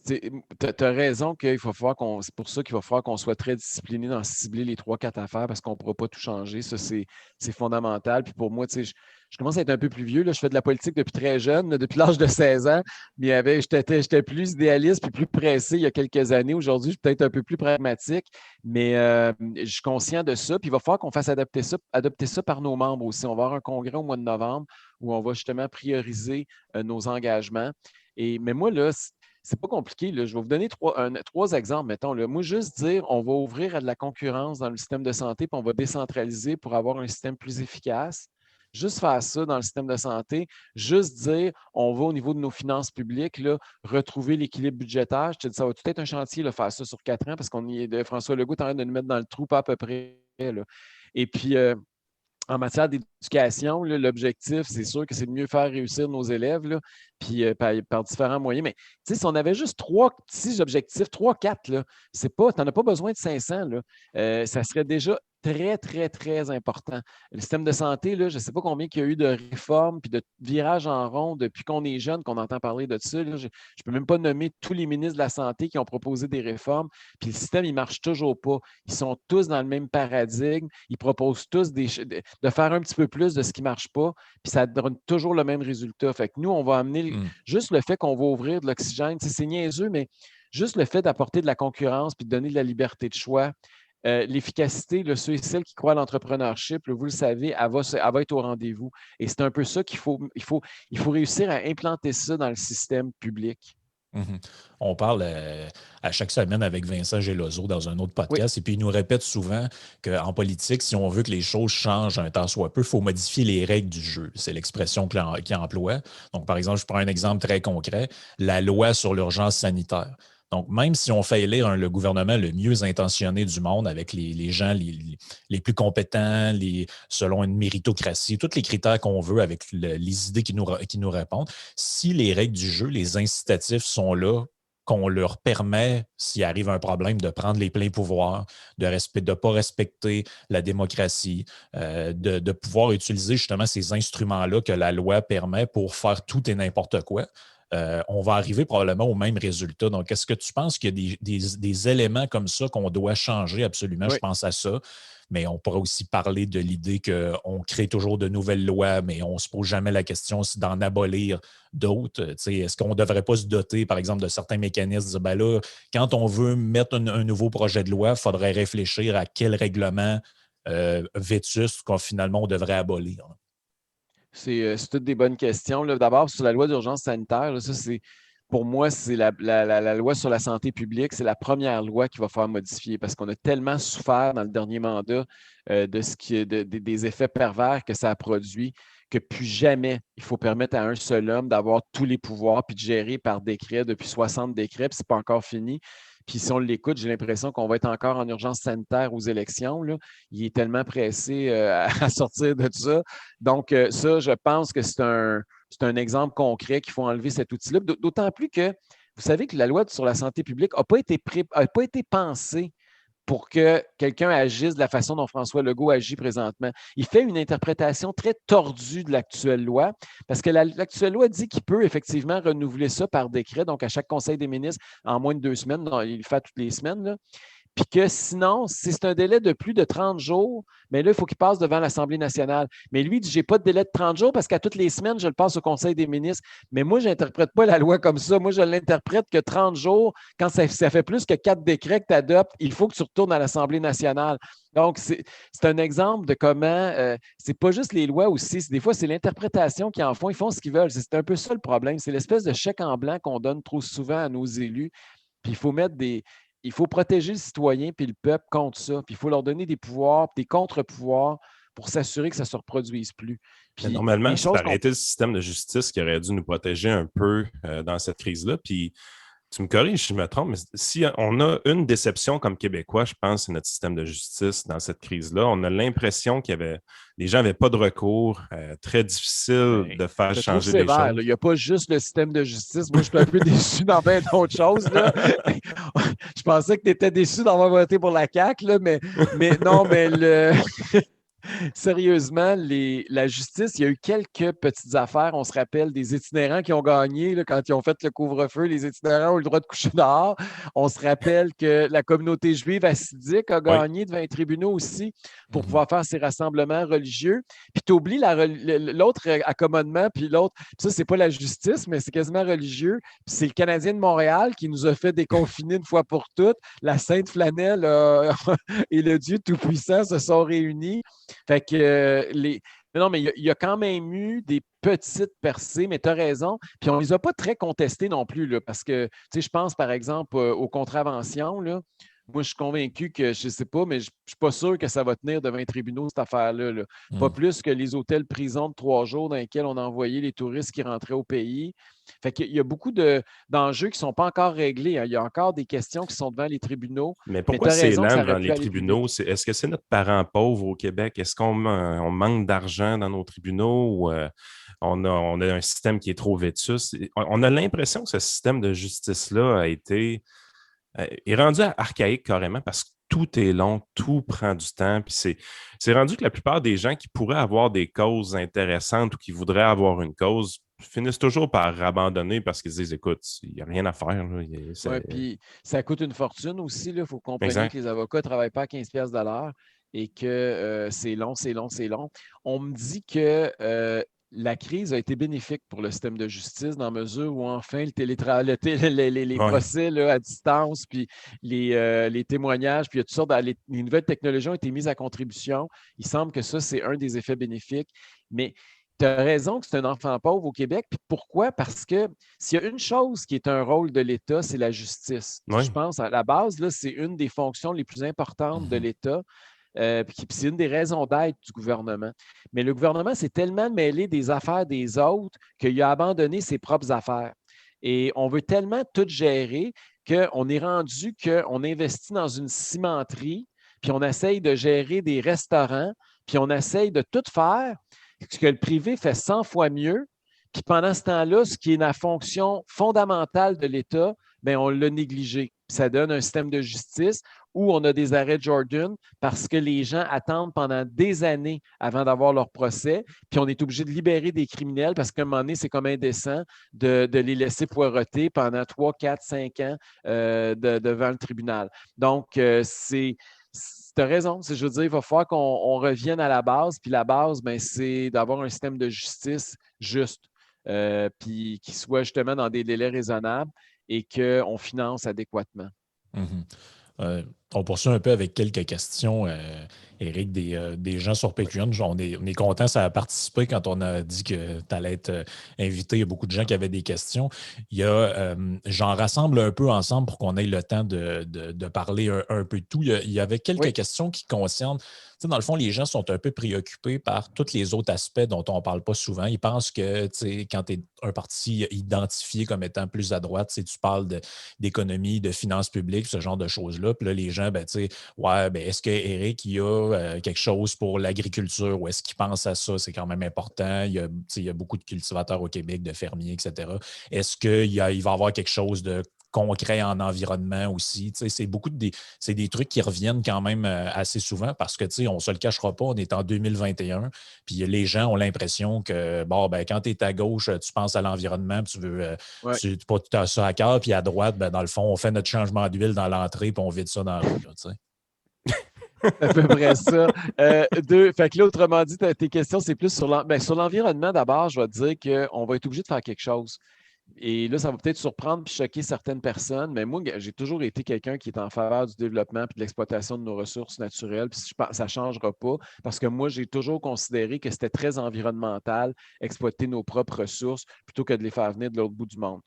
tu as raison qu'il faut falloir c'est pour ça qu'il va falloir qu'on soit très discipliné dans cibler les 3-4 affaires parce qu'on ne pourra pas tout changer. Ça, c'est fondamental. Puis pour moi, je commence à être un peu plus vieux. Là. Je fais de la politique depuis très jeune, là, depuis l'âge de 16 ans. Mais j'étais plus idéaliste puis plus pressé il y a quelques années. Aujourd'hui, je suis peut-être un peu plus pragmatique, mais je suis conscient de ça. Puis il va falloir qu'on fasse adopter ça par nos membres aussi. On va avoir un congrès au mois de novembre où on va justement prioriser nos engagements. Mais moi, là, c'est pas compliqué. Là. Je vais vous donner trois exemples, mettons. Là. Moi, juste dire, on va ouvrir à de la concurrence dans le système de santé, puis on va décentraliser pour avoir un système plus efficace. Juste faire ça dans le système de santé. Juste dire, on va au niveau de nos finances publiques, là, retrouver l'équilibre budgétaire. Je te dis, ça va tout être un chantier, là, faire ça sur 4 ans, parce François Legault est en train de nous mettre dans le trou, pas à peu près. Là. Et puis, en matière d'éducation, l'objectif, c'est sûr que c'est de mieux faire réussir nos élèves, là, puis par différents moyens. Mais si on avait juste 3 petits objectifs, 3-4, tu n'en as pas besoin de 500. Là. Ça serait déjà très, très, très important. Le système de santé, là, je ne sais pas combien il y a eu de réformes puis de virages en rond depuis qu'on est jeune, qu'on entend parler de ça. Là. Je ne peux même pas nommer tous les ministres de la Santé qui ont proposé des réformes. Puis le système, il ne marche toujours pas. Ils sont tous dans le même paradigme. Ils proposent tous de faire un petit peu plus de ce qui ne marche pas. Puis ça donne toujours le même résultat. Fait que nous, on va amener juste le fait qu'on va ouvrir de l'oxygène. C'est niaiseux, mais juste le fait d'apporter de la concurrence puis de donner de la liberté de choix. L'efficacité, ceux et celles qui croient à l'entrepreneurship, vous le savez, elle va être au rendez-vous. Et c'est un peu ça qu'il faut réussir à implanter ça dans le système public. Mm-hmm. On parle à chaque semaine avec Vincent Geloso dans un autre podcast, et puis il nous répète souvent qu'en politique, si on veut que les choses changent un tant soit peu, il faut modifier les règles du jeu. C'est l'expression qu'il emploie. Donc, par exemple, je prends un exemple très concret, la loi sur l'urgence sanitaire. Donc, même si on fait élire le gouvernement le mieux intentionné du monde avec les gens les plus compétents, selon une méritocratie, tous les critères qu'on veut avec les idées qui nous répondent, si les règles du jeu, les incitatifs sont là, qu'on leur permet, s'il arrive un problème, de prendre les pleins pouvoirs, de ne pas respecter la démocratie, de pouvoir utiliser justement ces instruments-là que la loi permet pour faire tout et n'importe quoi, on va arriver probablement au même résultat. Donc, est-ce que tu penses qu'il y a des éléments comme ça qu'on doit changer absolument? Oui. Je pense à ça. Mais on pourrait aussi parler de l'idée qu'on crée toujours de nouvelles lois, mais on ne se pose jamais la question d'en abolir d'autres. Est-ce qu'on ne devrait pas se doter, par exemple, de certains mécanismes, dire, ben là, quand on veut mettre un nouveau projet de loi, il faudrait réfléchir à quel règlement vétuste finalement on devrait abolir? C'est toutes des bonnes questions. D'abord, sur la loi d'urgence sanitaire, là, ça, pour moi, c'est la loi sur la santé publique. C'est la première loi qu'il va falloir modifier parce qu'on a tellement souffert dans le dernier mandat des effets pervers que ça a produit que plus jamais il faut permettre à un seul homme d'avoir tous les pouvoirs puis de gérer par décret depuis 60 décrets, puis ce n'est pas encore fini. Puis si on l'écoute, j'ai l'impression qu'on va être encore en urgence sanitaire aux élections. Là. Il est tellement pressé à sortir de ça. Donc, ça, je pense que c'est un exemple concret qu'il faut enlever cet outil-là. D'autant plus que vous savez que la loi sur la santé publique n'a pas été pensée pour que quelqu'un agisse de la façon dont François Legault agit présentement. Il fait une interprétation très tordue de l'actuelle loi, parce que l'actuelle loi dit qu'il peut effectivement renouveler ça par décret, donc à chaque conseil des ministres en moins de 2 semaines. Non, il le fait toutes les semaines, là. Puis que sinon, si c'est un délai de plus de 30 jours, mais là, il faut qu'il passe devant l'Assemblée nationale. Mais lui, il dit, je n'ai pas de délai de 30 jours parce qu'à toutes les semaines, je le passe au Conseil des ministres. Mais moi, je n'interprète pas la loi comme ça. Moi, je l'interprète que 30 jours, quand ça fait plus que 4 décrets que tu adoptes, il faut que tu retournes à l'Assemblée nationale. Donc, c'est un exemple de comment, c'est pas juste les lois aussi, des fois, c'est l'interprétation qu'ils en font, ils font ce qu'ils veulent. C'est un peu ça le problème. C'est l'espèce de chèque en blanc qu'on donne trop souvent à nos élus. Puis il faut protéger le citoyen puis le peuple contre ça. Puis il faut leur donner des pouvoirs, des contre-pouvoirs pour s'assurer que ça ne se reproduise plus. Puis, normalement, ça aurait été le système de justice qui aurait dû nous protéger un peu dans cette crise-là. Puis tu me corriges si je me trompe, mais si on a une déception comme Québécois, je pense que c'est notre système de justice dans cette crise-là. On a l'impression les gens n'avaient pas de recours, très difficile de faire changer les choses. Il n'y a pas juste le système de justice. Moi, je suis un peu déçu dans bien d'autres choses. Là. Je pensais que tu étais déçu d'avoir voté pour la CAQ, là, mais non, mais Sérieusement, la justice, il y a eu quelques petites affaires. On se rappelle des itinérants qui ont gagné là, quand ils ont fait le couvre-feu. Les itinérants ont eu le droit de coucher dehors. On se rappelle que la communauté juive hassidique a Oui. gagné devant les tribunaux aussi pour Mhm. pouvoir faire ses rassemblements religieux. Puis tu oublies l'autre accommodement, puis l'autre. Puis ça, c'est pas la justice, mais c'est quasiment religieux. Puis c'est le Canadien de Montréal qui nous a fait déconfiner une fois pour toutes. La Sainte Flanelle et le Dieu Tout-Puissant se sont réunis. Fait que non, mais il y a quand même eu des petites percées, mais tu as raison. Puis on ne les a pas très contestées non plus, là, parce que, tu sais, je pense par exemple aux contraventions, là. Moi, je suis convaincu que, je ne sais pas, mais je ne suis pas sûr que ça va tenir devant les tribunaux, cette affaire-là, là. Pas plus que les hôtels-prisons de 3 jours dans lesquels on a envoyé les touristes qui rentraient au pays. Fait qu'il y a beaucoup d'enjeux qui ne sont pas encore réglés, hein. Il y a encore des questions qui sont devant les tribunaux. Mais Mais tu pourquoi as c'est raison que lent ça aurait devant pu les aller plus tribunaux? vite. Est-ce que c'est notre parent pauvre au Québec? Est-ce qu'on manque d'argent dans nos tribunaux ou on a un système qui est trop vétuste? On a l'impression que ce système de justice-là est rendu archaïque carrément parce que tout est long, tout prend du temps. Puis c'est rendu que la plupart des gens qui pourraient avoir des causes intéressantes ou qui voudraient avoir une cause finissent toujours par abandonner parce qu'ils se disent, écoute, il n'y a rien à faire, là. Oui, puis ça coûte une fortune aussi. Il faut que vous compreniez que Exact. les avocats ne travaillent pas à 15 pièces de l'heure et que c'est long, c'est long, c'est long. On me dit que la crise a été bénéfique pour le système de justice dans la mesure où enfin les Ouais. procès là, à distance, puis les témoignages, puis il y a toutes sortes les nouvelles technologies ont été mises à contribution. Il semble que ça, c'est un des effets bénéfiques. Mais tu as raison que c'est un enfant pauvre au Québec. Puis pourquoi? Parce que s'il y a une chose qui est un rôle de l'État, c'est la justice. Je Oui. pense à la base, là, c'est une des fonctions les plus importantes de Mhm. l'État. Puis c'est une des raisons d'être du gouvernement. Mais le gouvernement s'est tellement mêlé des affaires des autres qu'il a abandonné ses propres affaires. Et on veut tellement tout gérer qu'on est rendu qu'on investit dans une cimenterie, puis on essaye de gérer des restaurants, puis on essaye de tout faire, ce que le privé fait 100 fois mieux. Puis pendant ce temps-là, ce qui est la fonction fondamentale de l'État, bien, on l'a négligé. Puis ça donne un système de justice où on a des arrêts Jordan parce que les gens attendent pendant des années avant d'avoir leur procès, puis on est obligé de libérer des criminels parce qu'à un moment donné, c'est comme indécent de les laisser poireauter pendant 3, 4, 5 ans devant le tribunal. Donc, tu as raison. Je veux dire, il va falloir qu'on revienne à la base. Puis la base, ben, c'est d'avoir un système de justice juste, puis qui soit justement dans des délais raisonnables et qu'on finance adéquatement. Mhm. On poursuit un peu avec quelques questions, Éric, des gens sur Patreon. On est content, ça a participé quand on a dit que tu allais être invité. Il y a beaucoup de gens qui avaient des questions. J'en rassemble un peu ensemble pour qu'on ait le temps de parler un peu de tout. Il y avait quelques Oui. questions qui concernent, dans le fond, les gens sont un peu préoccupés par tous les autres aspects dont on ne parle pas souvent. Ils pensent que quand tu es un parti identifié comme étant plus à droite, tu parles d'économie, de finances publiques, ce genre de choses-là. Puis là, les gens, ouais, est-ce que Éric, il y a quelque chose pour l'agriculture ou est-ce qu'il pense à ça? C'est quand même important. Il y a beaucoup de cultivateurs au Québec, de fermiers, etc. Est-ce qu'il va y avoir quelque chose de concret en environnement aussi? C'est des trucs qui reviennent quand même assez souvent parce que, on ne se le cachera pas, on est en 2021, puis les gens ont l'impression que, quand tu es à gauche, tu penses à l'environnement, puis tu veux Ouais. tu as ça à cœur, puis à droite, dans le fond, on fait notre changement d'huile dans l'entrée, puis on vide ça dans la rue. Là, À peu près ça. Fait que là, autrement dit, tes questions, c'est plus sur l'environnement d'abord, je vais te dire qu'on va être obligé de faire quelque chose. Et là, ça va peut-être surprendre et choquer certaines personnes, mais moi, j'ai toujours été quelqu'un qui est en faveur du développement et de l'exploitation de nos ressources naturelles. Puis ça ne changera pas parce que moi, j'ai toujours considéré que c'était très environnemental exploiter nos propres ressources plutôt que de les faire venir de l'autre bout du monde.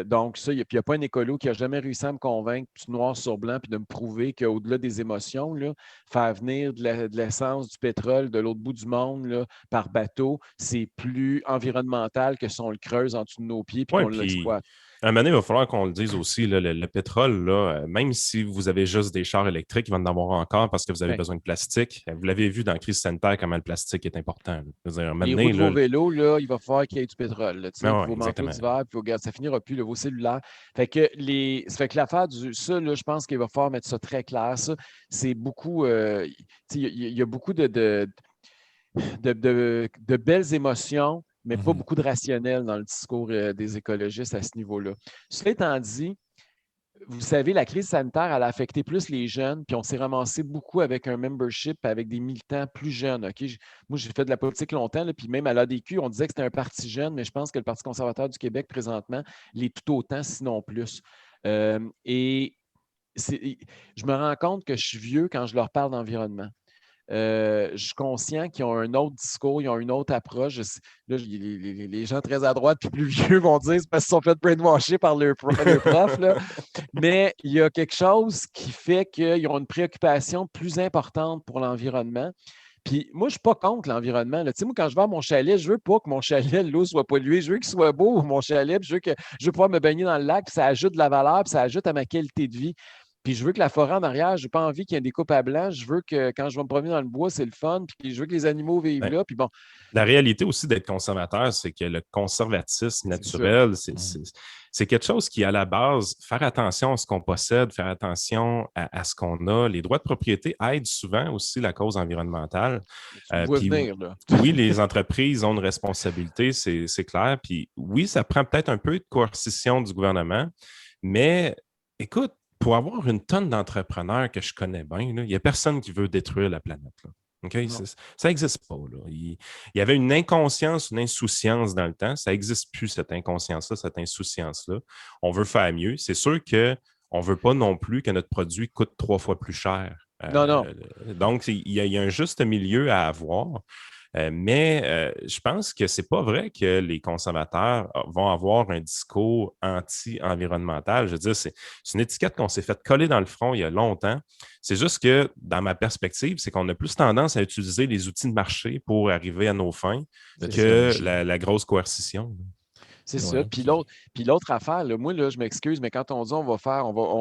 Donc, ça, il n'y a pas un écolo qui a jamais réussi à me convaincre, puis noir sur blanc, puis de me prouver qu'au-delà des émotions, là, faire venir de l'essence, du pétrole de l'autre bout du monde là, par bateau, c'est plus environnemental que si on le creuse en dessous de nos pieds puis Oui, qu'on puis l'exploite. Un moment donné, il va falloir qu'on le dise aussi, là, le pétrole, là, même si vous avez juste des chars électriques, il va en avoir encore parce que vous avez Ouais. besoin de plastique. Vous l'avez vu dans la crise sanitaire, comment le plastique est important. Là. Je veux dire, un moment Les roues donné, de là, vos vélos, là, il va falloir qu'il y ait du pétrole, là, mais puis ouais, vos manteaux exactement. d'hiver, puis ça finira plus, là, vos cellulaires. Ça fait que l'affaire ça, là, je pense qu'il va falloir mettre ça très clair. Ça, c'est beaucoup. Il y a beaucoup de belles émotions, mais pas Mhm. beaucoup de rationnel dans le discours des écologistes à ce niveau-là. Cela étant dit, vous savez, la crise sanitaire, elle a affecté plus les jeunes, puis on s'est ramassé beaucoup avec un membership, avec des militants plus jeunes. OK? Moi, j'ai fait de la politique longtemps, là, puis même à l'ADQ, on disait que c'était un parti jeune, mais je pense que le Parti conservateur du Québec, présentement, l'est tout autant, sinon plus. Et je me rends compte que je suis vieux quand je leur parle d'environnement. Je suis conscient qu'ils ont un autre discours, ils ont une autre approche. Là, les gens très à droite puis plus vieux vont dire c'est parce qu'ils sont fait brainwasher par leur prof. Là. Mais il y a quelque chose qui fait qu'ils ont une préoccupation plus importante pour l'environnement. Puis moi, je ne suis pas contre l'environnement. Tu sais, moi, quand je vais à mon chalet, je ne veux pas que mon chalet, l'eau soit polluée. Je veux qu'il soit beau, mon chalet. Puis je veux pouvoir me baigner dans le lac, puis ça ajoute de la valeur, puis ça ajoute à ma qualité de vie. Puis je veux que la forêt en arrière, je n'ai pas envie qu'il y ait des coupes à blanc. Je veux que quand je vais me promener dans le bois, c'est le fun. Puis je veux que les animaux vivent Ben, là. Puis bon, la réalité aussi d'être conservateur, c'est que le conservatisme c'est ça. naturel, Mhm. c'est quelque chose qui, à la base, faire attention à ce qu'on possède, faire attention à ce qu'on a. Les droits de propriété aident souvent aussi la cause environnementale. Tu me vois Puis venir, là. oui, les entreprises ont une responsabilité, c'est clair. Puis oui, ça prend peut-être un peu de coercition du gouvernement, mais écoute, pour avoir une tonne d'entrepreneurs que je connais bien, il n'y a personne qui veut détruire la planète. Là. OK? Non. Ça n'existe pas. Là. Il y avait une inconscience, une insouciance dans le temps. Ça n'existe plus, cette inconscience-là, cette insouciance-là. On veut faire mieux. C'est sûr qu'on ne veut pas non plus que notre produit coûte 3 fois plus cher. Non, non. Donc, il y a un juste milieu à avoir. Mais je pense que c'est pas vrai que les conservateurs vont avoir un discours anti-environnemental. Je veux dire, c'est une étiquette qu'on s'est fait coller dans le front il y a longtemps. C'est juste que, dans ma perspective, c'est qu'on a plus tendance à utiliser les outils de marché pour arriver à nos fins que la grosse coercition. C'est ça. Ouais, Puis l'autre affaire, là, moi, là, je m'excuse, mais quand on dit on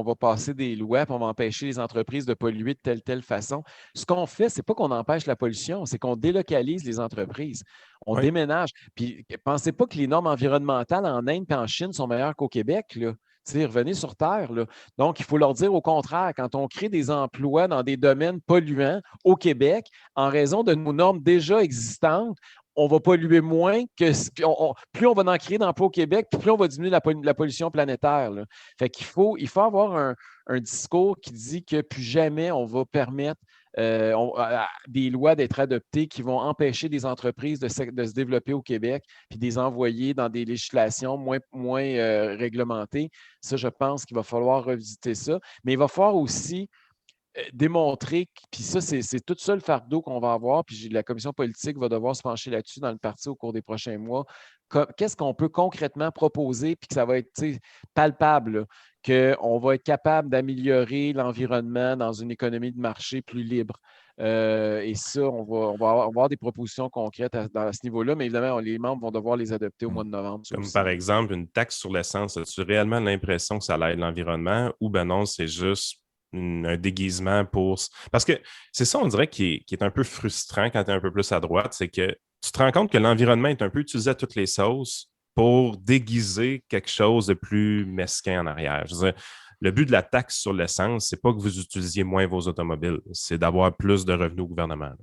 va passer des lois, puis on va empêcher les entreprises de polluer de telle façon, ce qu'on fait, c'est pas qu'on empêche la pollution, c'est qu'on délocalise les entreprises. On Oui. déménage. Puis pensez pas que les normes environnementales en Inde et en Chine sont meilleures qu'au Québec, là. Revenez sur Terre. Là. Donc, il faut leur dire au contraire, quand on crée des emplois dans des domaines polluants au Québec, en raison de nos normes déjà existantes, on va polluer moins que plus on va en créer d'emplois au Québec, plus on va diminuer la pollution planétaire. Là. Fait il faut avoir un discours qui dit que plus jamais on va permettre des lois d'être adoptées qui vont empêcher des entreprises de se développer au Québec puis de les envoyer dans des législations moins réglementées. Ça, je pense qu'il va falloir revisiter ça. Mais il va falloir aussi démontrer, puis ça, c'est tout ça le fardeau qu'on va avoir, puis la commission politique va devoir se pencher là-dessus dans le parti au cours des prochains mois. Qu'est-ce qu'on peut concrètement proposer, puis que ça va être palpable, qu'on va être capable d'améliorer l'environnement dans une économie de marché plus libre. Et ça, on va avoir des propositions concrètes à ce niveau-là, mais évidemment, les membres vont devoir les adopter au mois de novembre. Comme Aussi. par exemple, une taxe sur l'essence, as-tu réellement l'impression que ça aide l'environnement ou ben non, c'est juste un déguisement pour. Parce que c'est ça, on dirait, qui est un peu frustrant quand tu es un peu plus à droite, c'est que tu te rends compte que l'environnement est un peu utilisé à toutes les sauces pour déguiser quelque chose de plus mesquin en arrière. Je veux dire, le but de la taxe sur l'essence, c'est pas que vous utilisiez moins vos automobiles, c'est d'avoir plus de revenus au gouvernement.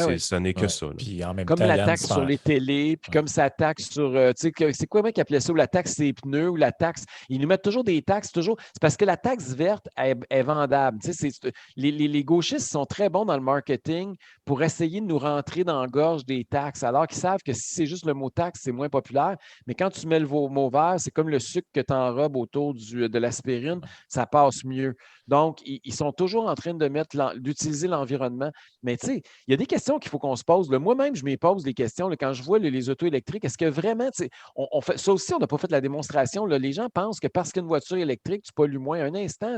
Oui. Ce n'est que ça. Là. Puis en même Comme temps, la Yann, taxe sur les télés, puis comme sa taxe sur. Tu sais, c'est quoi, mec, qui appelait ça? Ou la taxe sur les pneus, ou la taxe. Ils nous mettent toujours des taxes, toujours. C'est parce que la taxe verte est vendable. Tu sais, les gauchistes sont très bons dans le marketing pour essayer de nous rentrer dans la gorge des taxes, alors qu'ils savent que si c'est juste le mot taxe, c'est moins populaire. Mais quand tu mets le mot vert, c'est comme le sucre que tu enrobes autour de l'aspirine, ça passe mieux. Donc, ils sont toujours en train d'utiliser l'environnement. Mais tu sais, il y a des questions qu'il faut qu'on se pose. Moi-même, je me pose des questions quand je vois les autos électriques. Est-ce que vraiment, on fait ça aussi, on n'a pas fait la démonstration. Là, les gens pensent que parce qu'une voiture électrique, tu pollues moins. Un instant,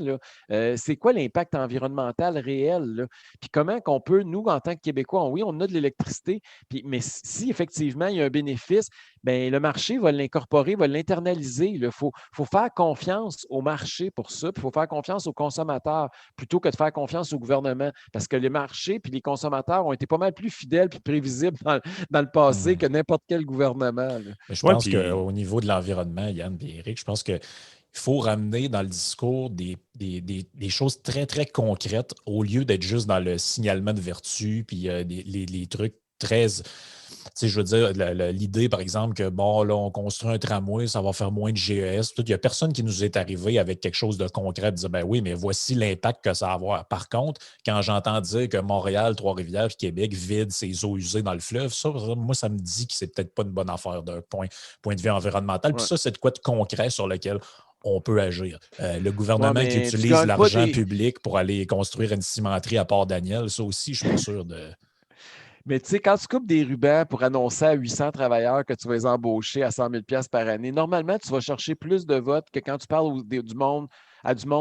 c'est quoi l'impact environnemental réel? Là? Puis comment qu'on peut, nous, en tant que Québécois, oui, on a de l'électricité, mais si effectivement il y a un bénéfice, ben, le marché va l'incorporer, va l'internaliser. Il faut faire confiance au marché pour ça, puis il faut faire confiance aux consommateurs plutôt que de faire confiance au gouvernement. Parce que les marchés puis les consommateurs ont été pas mal plus fidèles et prévisibles dans le passé Mhm. que n'importe quel gouvernement. Là. Mais je Ouais, pense puis qu'au niveau de l'environnement, Yann et Eric, je pense qu'il faut ramener dans le discours des choses très, très concrètes au lieu d'être juste dans le signalement de vertu puis les trucs très. Tu sais, je veux dire, l'idée, par exemple, que bon, là, on construit un tramway, ça va faire moins de GES. Il n'y a personne qui nous est arrivé avec quelque chose de concret, de dire, ben oui, mais voici l'impact que ça va avoir. Par contre, quand j'entends dire que Montréal, Trois-Rivières et Québec vident ses eaux usées dans le fleuve, ça, moi, ça me dit que c'est peut-être pas une bonne affaire d'un point de vue environnemental. Puis Ouais. ça, c'est de quoi de concret sur lequel on peut agir. Le Ouais, gouvernement qui mais tu utilise gagnes pas l'argent des. public pour aller construire une cimenterie à Port-Daniel, ça aussi, je ne suis pas sûr de. Mais tu sais, quand tu coupes des rubans pour annoncer à 800 travailleurs que tu vas les embaucher à 100 000 par année, normalement, tu vas chercher plus de votes que quand tu parles du monde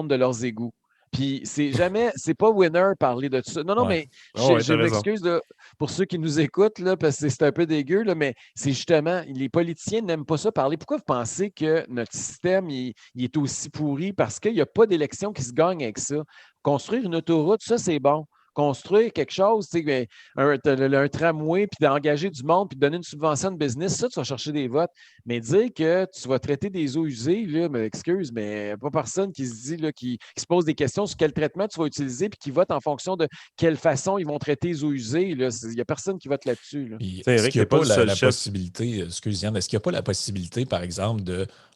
de leurs égouts. Puis c'est pas winner parler de tout ça. Non, non, Ouais. mais oh, ouais, je t'as raison. m'excuse là, pour ceux qui nous écoutent, là, parce que c'est un peu dégueu, là, mais c'est justement, les politiciens n'aiment pas ça parler. Pourquoi vous pensez que notre système il est aussi pourri? Parce qu'il n'y a pas d'élection qui se gagne avec ça. Construire une autoroute, ça, c'est bon. Construire quelque chose, tu sais, un tramway, puis d'engager du monde, puis de donner une subvention de business, ça, tu vas chercher des votes. Mais dire que tu vas traiter des eaux usées, là, mais excuse, mais pas personne qui se dit, là, qui se pose des questions sur quel traitement tu vas utiliser, puis qui vote en fonction de quelle façon ils vont traiter les eaux usées. Il n'y a personne qui vote là-dessus. Là. Puis, Tu sais, est-ce Eric, qu'il n'y a t'es pas pas le seul la chef. possibilité, excuse Yann, est-ce qu'il n'y a pas la possibilité, par exemple,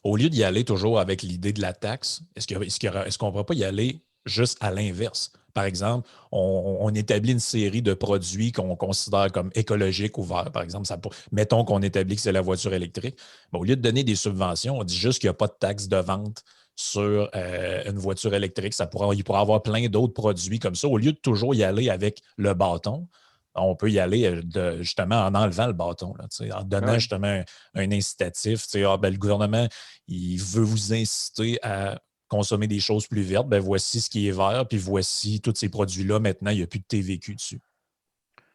au lieu d'y aller toujours avec l'idée de la taxe, est-ce qu'on ne pourrait pas y aller juste à l'inverse? Par exemple, on établit une série de produits qu'on considère comme écologiques ou verts. Par exemple, mettons qu'on établit que c'est la voiture électrique. Mais au lieu de donner des subventions, on dit juste qu'il n'y a pas de taxe de vente sur une voiture électrique. Il pourrait y avoir plein d'autres produits comme ça. Au lieu de toujours y aller avec le bâton, on peut y aller justement en enlevant le bâton, là, en donnant Ouais. justement un incitatif. Le gouvernement, il veut vous inciter à consommer des choses plus vertes. Ben, voici ce qui est vert, puis voici tous ces produits-là. Maintenant, il n'y a plus de TVQ dessus.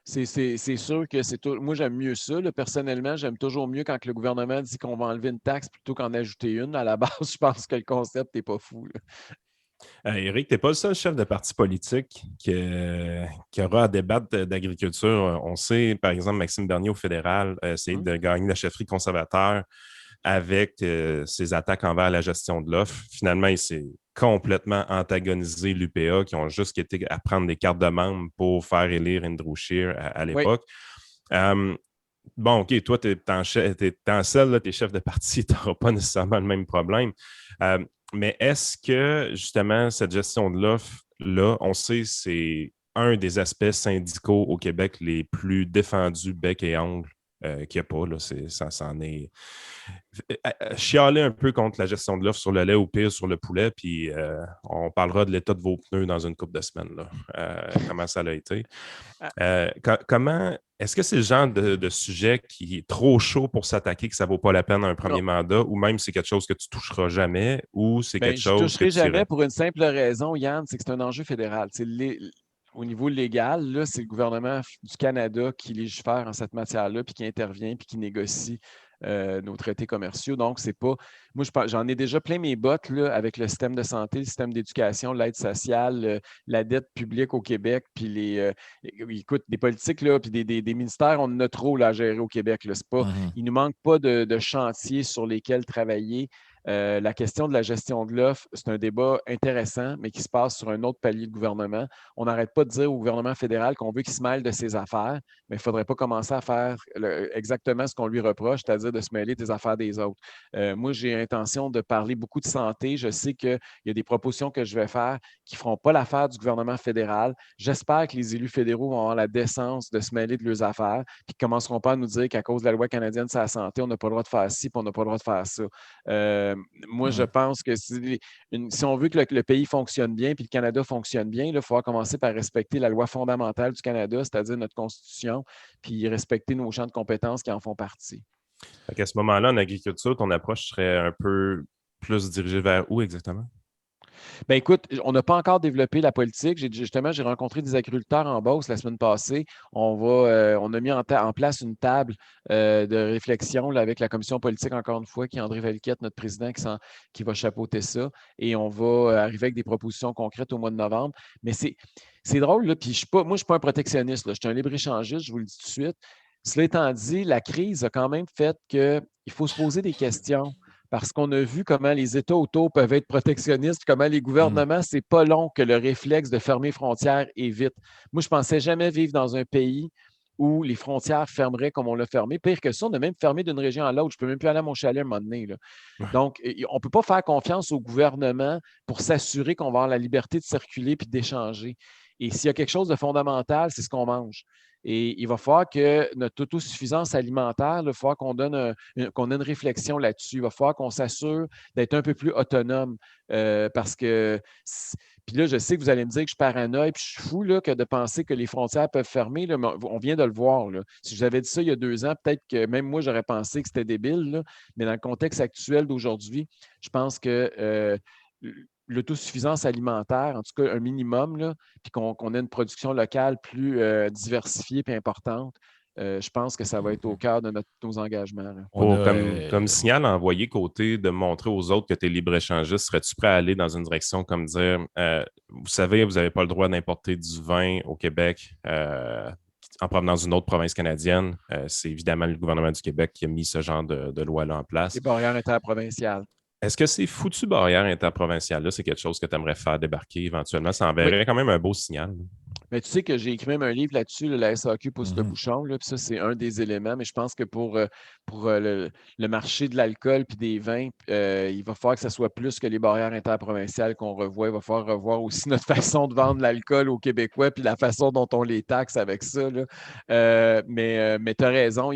C'est sûr que c'est tout. Moi, j'aime mieux ça. Là. Personnellement, j'aime toujours mieux quand le gouvernement dit qu'on va enlever une taxe plutôt qu'en ajouter une. À la base, je pense que le concept n'est pas fou. Là. Éric, tu n'es pas le seul chef de parti politique qui aura à débattre d'agriculture. On sait, par exemple, Maxime Bernier au fédéral a essayé Hum? de gagner la chefferie conservateur avec ses attaques envers la gestion de l'offre. Finalement, il s'est complètement antagonisé l'UPA, qui ont juste été à prendre des cartes de membres pour faire élire Andrew Scheer à Oui. l'époque. Bon, OK, toi, tu es en selle, tu es chef de parti, tu n'auras pas nécessairement le même problème. Mais est-ce que, justement, cette gestion de l'offre-là, on sait, c'est un des aspects syndicaux au Québec les plus défendus bec et ongle qu'il n'y a pas. Là, ça s'en est. Chialer un peu contre la gestion de l'offre sur le lait ou pire sur le poulet, puis on parlera de l'état de vos pneus dans une couple de semaines, là, comment ça a été. Comment est-ce que c'est le genre de sujet qui est trop chaud pour s'attaquer que ça ne vaut pas la peine un Non. premier mandat, ou même c'est quelque chose que tu ne toucheras jamais, ou c'est Ben, quelque je ne chose que toucherai tu jamais irais? pour une simple raison, Yann, c'est que c'est un enjeu fédéral. Au niveau légal, là, c'est le gouvernement du Canada qui légifère en cette matière-là, puis qui intervient, puis qui négocie nos traités commerciaux. Donc, c'est pas. Moi, j'en ai déjà plein mes bottes là, avec le système de santé, le système d'éducation, l'aide sociale, la dette publique au Québec, puis écoute, des politiques, là, puis des ministères, on en a trop là, à gérer au Québec. Là. Pas, Mhm. il ne nous manque pas de chantiers sur lesquels travailler. La question de la gestion de l'offre, c'est un débat intéressant, mais qui se passe sur un autre palier de gouvernement. On n'arrête pas de dire au gouvernement fédéral qu'on veut qu'il se mêle de ses affaires, mais il ne faudrait pas commencer à faire exactement ce qu'on lui reproche, c'est-à-dire de se mêler des affaires des autres. Moi, j'ai l'intention de parler beaucoup de santé. Je sais qu'il y a des propositions que je vais faire qui ne feront pas l'affaire du gouvernement fédéral. J'espère que les élus fédéraux vont avoir la décence de se mêler de leurs affaires, puis qu'ils ne commenceront pas à nous dire qu'à cause de la loi canadienne sur la santé, on n'a pas le droit de faire ci, puis on n'a pas le droit de faire ça. Moi, je Mhm. pense que si on veut que le pays fonctionne bien, puis le Canada fonctionne bien, il faut commencer par respecter la loi fondamentale du Canada, c'est-à-dire notre Constitution, puis respecter nos champs de compétences qui en font partie. À ce moment-là, en agriculture, ton approche serait un peu plus dirigée vers où exactement? Ben écoute, on n'a pas encore développé la politique. J'ai rencontré des agriculteurs en Beauce la semaine passée. On a mis en place une table de réflexion là, avec la commission politique, encore une fois, qui est André Valquette, notre président, qui va chapeauter ça. Et on va arriver avec des propositions concrètes au mois de novembre. Mais c'est drôle, là, puis moi, je ne suis pas un protectionniste, là, je suis un libre-échangiste, je vous le dis tout de suite. Cela étant dit, la crise a quand même fait qu'il faut se poser des questions parce qu'on a vu comment les États autour peuvent être protectionnistes, comment les gouvernements, c'est pas long que le réflexe de fermer frontières est vite. Moi, je ne pensais jamais vivre dans un pays où les frontières fermeraient comme on l'a fermé. Pire que ça, on a même fermé d'une région à l'autre. Je ne peux même plus aller à mon chalet à un moment donné. Là. Donc, on ne peut pas faire confiance au gouvernement pour s'assurer qu'on va avoir la liberté de circuler puis d'échanger. Et s'il y a quelque chose de fondamental, c'est ce qu'on mange. Et il va falloir que notre autosuffisance alimentaire, il va falloir qu'on qu'on ait une réflexion là-dessus. Il va falloir qu'on s'assure d'être un peu plus autonome parce que. Puis là, je sais que vous allez me dire que je suis paranoïe, puis je suis fou là, que de penser que les frontières peuvent fermer. Là, mais on vient de le voir. Là. Si je vous avais dit ça il y a 2 ans, peut-être que même moi, j'aurais pensé que c'était débile. Là. Mais dans le contexte actuel d'aujourd'hui, je pense que l'autosuffisance alimentaire, en tout cas un minimum, là, puis qu'on ait une production locale plus diversifiée et importante, je pense que ça va être au cœur de nos engagements. Là. Comme signal envoyé côté de montrer aux autres que tu es libre-échangiste, serais-tu prêt à aller dans une direction comme dire, vous savez, vous n'avez pas le droit d'importer du vin au Québec en provenance d'une autre province canadienne. C'est évidemment le gouvernement du Québec qui a mis ce genre de loi-là en place. Les barrières interprovinciales. Est-ce que ces foutues barrières interprovinciales-là, c'est quelque chose que tu aimerais faire débarquer éventuellement? Ça enverrait quand même un beau signal. Mais tu sais que j'ai écrit même un livre là-dessus, là, la SAQ pousse le bouchon, là, puis ça, c'est un des éléments. Mais je pense que pour le marché de l'alcool et des vins, il va falloir que ce soit plus que les barrières interprovinciales qu'on revoit. Il va falloir revoir aussi notre façon de vendre l'alcool aux Québécois puis la façon dont on les taxe avec ça. Là. Mais tu as raison,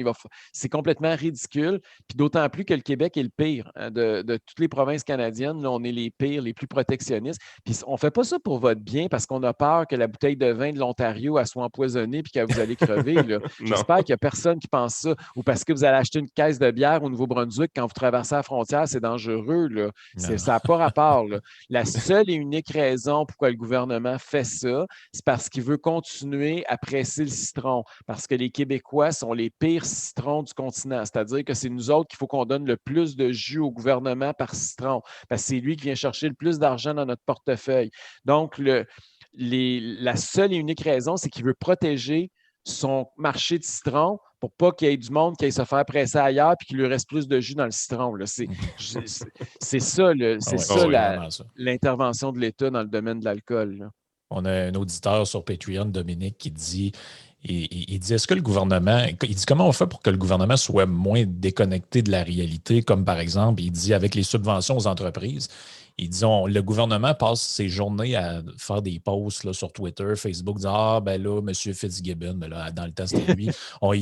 c'est complètement ridicule. Puis d'autant plus que le Québec est le pire. Hein, de toutes les provinces canadiennes, là, on est les pires, les plus protectionnistes. Puis on ne fait pas ça pour votre bien parce qu'on a peur que la bouteille de vin de l'Ontario soit empoisonnée puis que vous allez crever. J'espère qu'il n'y a personne qui pense ça. Ou parce que vous allez acheter une caisse de bière au Nouveau-Brunswick quand vous traversez la frontière, c'est dangereux. Là. Ça n'a pas rapport. Là. La seule et unique raison pourquoi le gouvernement fait ça, c'est parce qu'il veut continuer à presser le citron. Parce que les Québécois sont les pires citrons du continent. C'est-à-dire que c'est nous autres qu'il faut qu'on donne le plus de jus au gouvernement par citron. Parce que c'est lui qui vient chercher le plus d'argent dans notre portefeuille. Donc, la seule et unique raison, c'est qu'il veut protéger son marché de citron pour pas qu'il y ait du monde qui aille se faire presser ailleurs et qu'il lui reste plus de jus dans le citron. Là. C'est ça, l'intervention de l'État dans le domaine de l'alcool. On a un auditeur sur Patreon, Dominique, qui dit il dit, est-ce que le gouvernement, il dit comment on fait pour que le gouvernement soit moins déconnecté de la réalité, comme par exemple, il dit avec les subventions aux entreprises, il dit, le gouvernement passe ses journées à faire des posts là, sur Twitter, Facebook, dire, ah, ben là, M. Fitzgibbon, ben là, dans le temps, c'était lui, on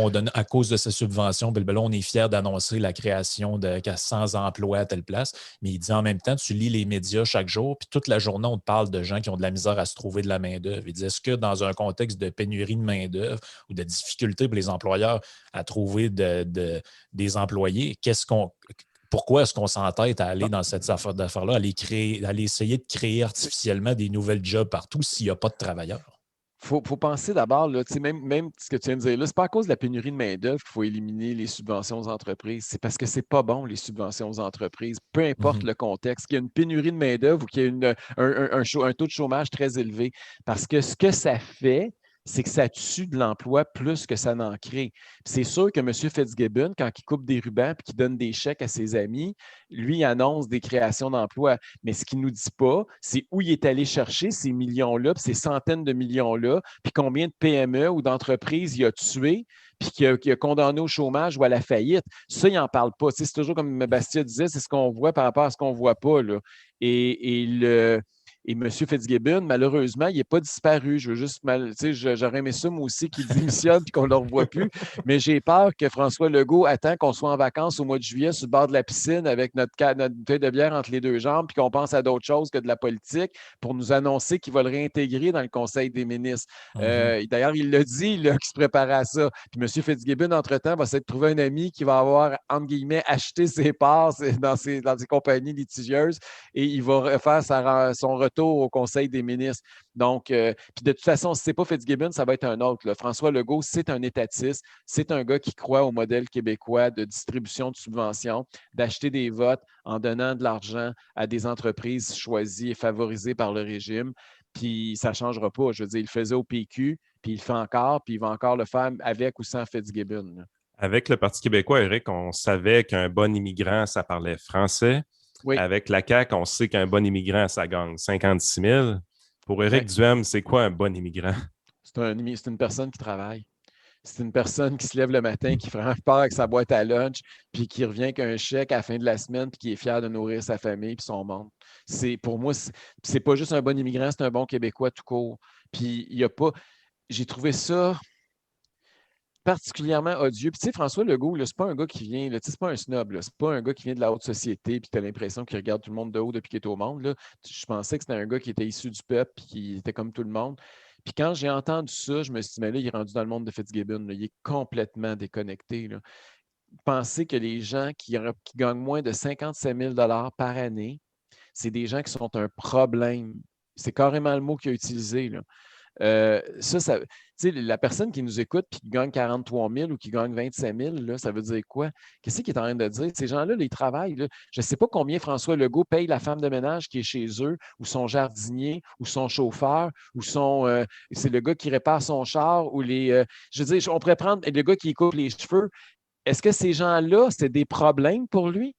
donne, à cause de ces subventions, ben là, on est fiers d'annoncer la création de 100 emplois à telle place. Mais il dit, en même temps, tu lis les médias chaque jour, puis toute la journée, on te parle de gens qui ont de la misère à se trouver de la main-d'œuvre. Il dit, est-ce que dans un contexte de pénurie de main-d'œuvre ou de difficulté pour les employeurs à trouver des employés, pourquoi est-ce qu'on s'entête à aller dans cette affaire d'affaires-là, à aller essayer de créer artificiellement des nouvelles jobs partout s'il n'y a pas de travailleurs? Faut penser d'abord, là, même ce que tu viens de dire là, c'est pas à cause de la pénurie de main-d'œuvre qu'il faut éliminer les subventions aux entreprises. C'est parce que c'est pas bon, les subventions aux entreprises, peu importe le contexte, qu'il y a une pénurie de main-d'œuvre ou qu'il y a un taux de chômage très élevé. Parce que ce que ça fait, c'est que ça tue de l'emploi plus que ça n'en crée. C'est sûr que M. Fitzgibbon, quand il coupe des rubans et qu'il donne des chèques à ses amis, lui, il annonce des créations d'emplois. Mais ce qu'il ne nous dit pas, c'est où il est allé chercher ces millions-là, puis ces centaines de millions-là, puis combien de PME ou d'entreprises il a tué, puis qu'il a condamné au chômage ou à la faillite. Ça, il n'en parle pas. C'est toujours comme Bastia disait, c'est ce qu'on voit par rapport à ce qu'on ne voit pas. Là. Et Et M. Fitzgibbon, malheureusement, il n'est pas disparu. Je veux juste j'aurais aimé ça, moi aussi, qu'il démissionne et qu'on ne le revoit plus. Mais j'ai peur que François Legault attend qu'on soit en vacances au mois de juillet sur le bord de la piscine avec notre bouteille de bière entre les deux jambes puis qu'on pense à d'autres choses que de la politique pour nous annoncer qu'il va le réintégrer dans le Conseil des ministres. D'ailleurs, il l'a dit là, qu'il se préparait à ça. Puis M. Fitzgibbon, entre-temps, va s'être trouvé un ami qui va avoir, entre guillemets, acheté ses parts dans ses compagnies litigieuses et il va faire son retour au Conseil des ministres. Donc, puis de toute façon, si ce n'est pas Fitzgibbon, ça va être un autre. Là. François Legault, c'est un étatiste, c'est un gars qui croit au modèle québécois de distribution de subventions, d'acheter des votes en donnant de l'argent à des entreprises choisies et favorisées par le régime. Puis ça ne changera pas. Je veux dire, il le faisait au PQ, puis il le fait encore, puis il va encore le faire avec ou sans Fitzgibbon. Là. Avec le Parti québécois, Éric, on savait qu'un bon immigrant, ça parlait français. Oui. Avec la CAQ, on sait qu'un bon immigrant, ça gagne 56 000. Pour Éric Duhem, c'est quoi un bon immigrant? C'est une personne qui travaille. C'est une personne qui se lève le matin, qui part avec sa boîte à lunch, puis qui revient avec un chèque à la fin de la semaine, puis qui est fier de nourrir sa famille puis son monde. Pour moi, c'est pas juste un bon immigrant, c'est un bon Québécois tout court. Puis il n'y a pas. J'ai trouvé ça particulièrement odieux. Puis tu sais, François Legault, c'est pas un gars qui vient, c'est pas un snob, c'est pas un gars qui vient de la haute société, puis tu as l'impression qu'il regarde tout le monde de haut depuis qu'il est au monde. Là. Je pensais que c'était un gars qui était issu du peuple, puis qui était comme tout le monde. Puis quand j'ai entendu ça, je me suis dit, mais là, il est rendu dans le monde de Fitzgibbon. Là. Il est complètement déconnecté. Là. Pensez que les gens qui gagnent moins de 57 000 par année, c'est des gens qui sont un problème. C'est carrément le mot qu'il a utilisé. Là. La personne qui nous écoute et qui gagne 43 000 ou qui gagne 25 000, là, ça veut dire quoi? Qu'est-ce qu'il est en train de dire? Ces gens-là, ils travaillent. Là. Je ne sais pas combien François Legault paye la femme de ménage qui est chez eux, ou son jardinier, ou son chauffeur, ou c'est le gars qui répare son char, ou je veux dire, on pourrait prendre le gars qui coupe les cheveux. Est-ce que ces gens-là, c'est des problèmes pour lui?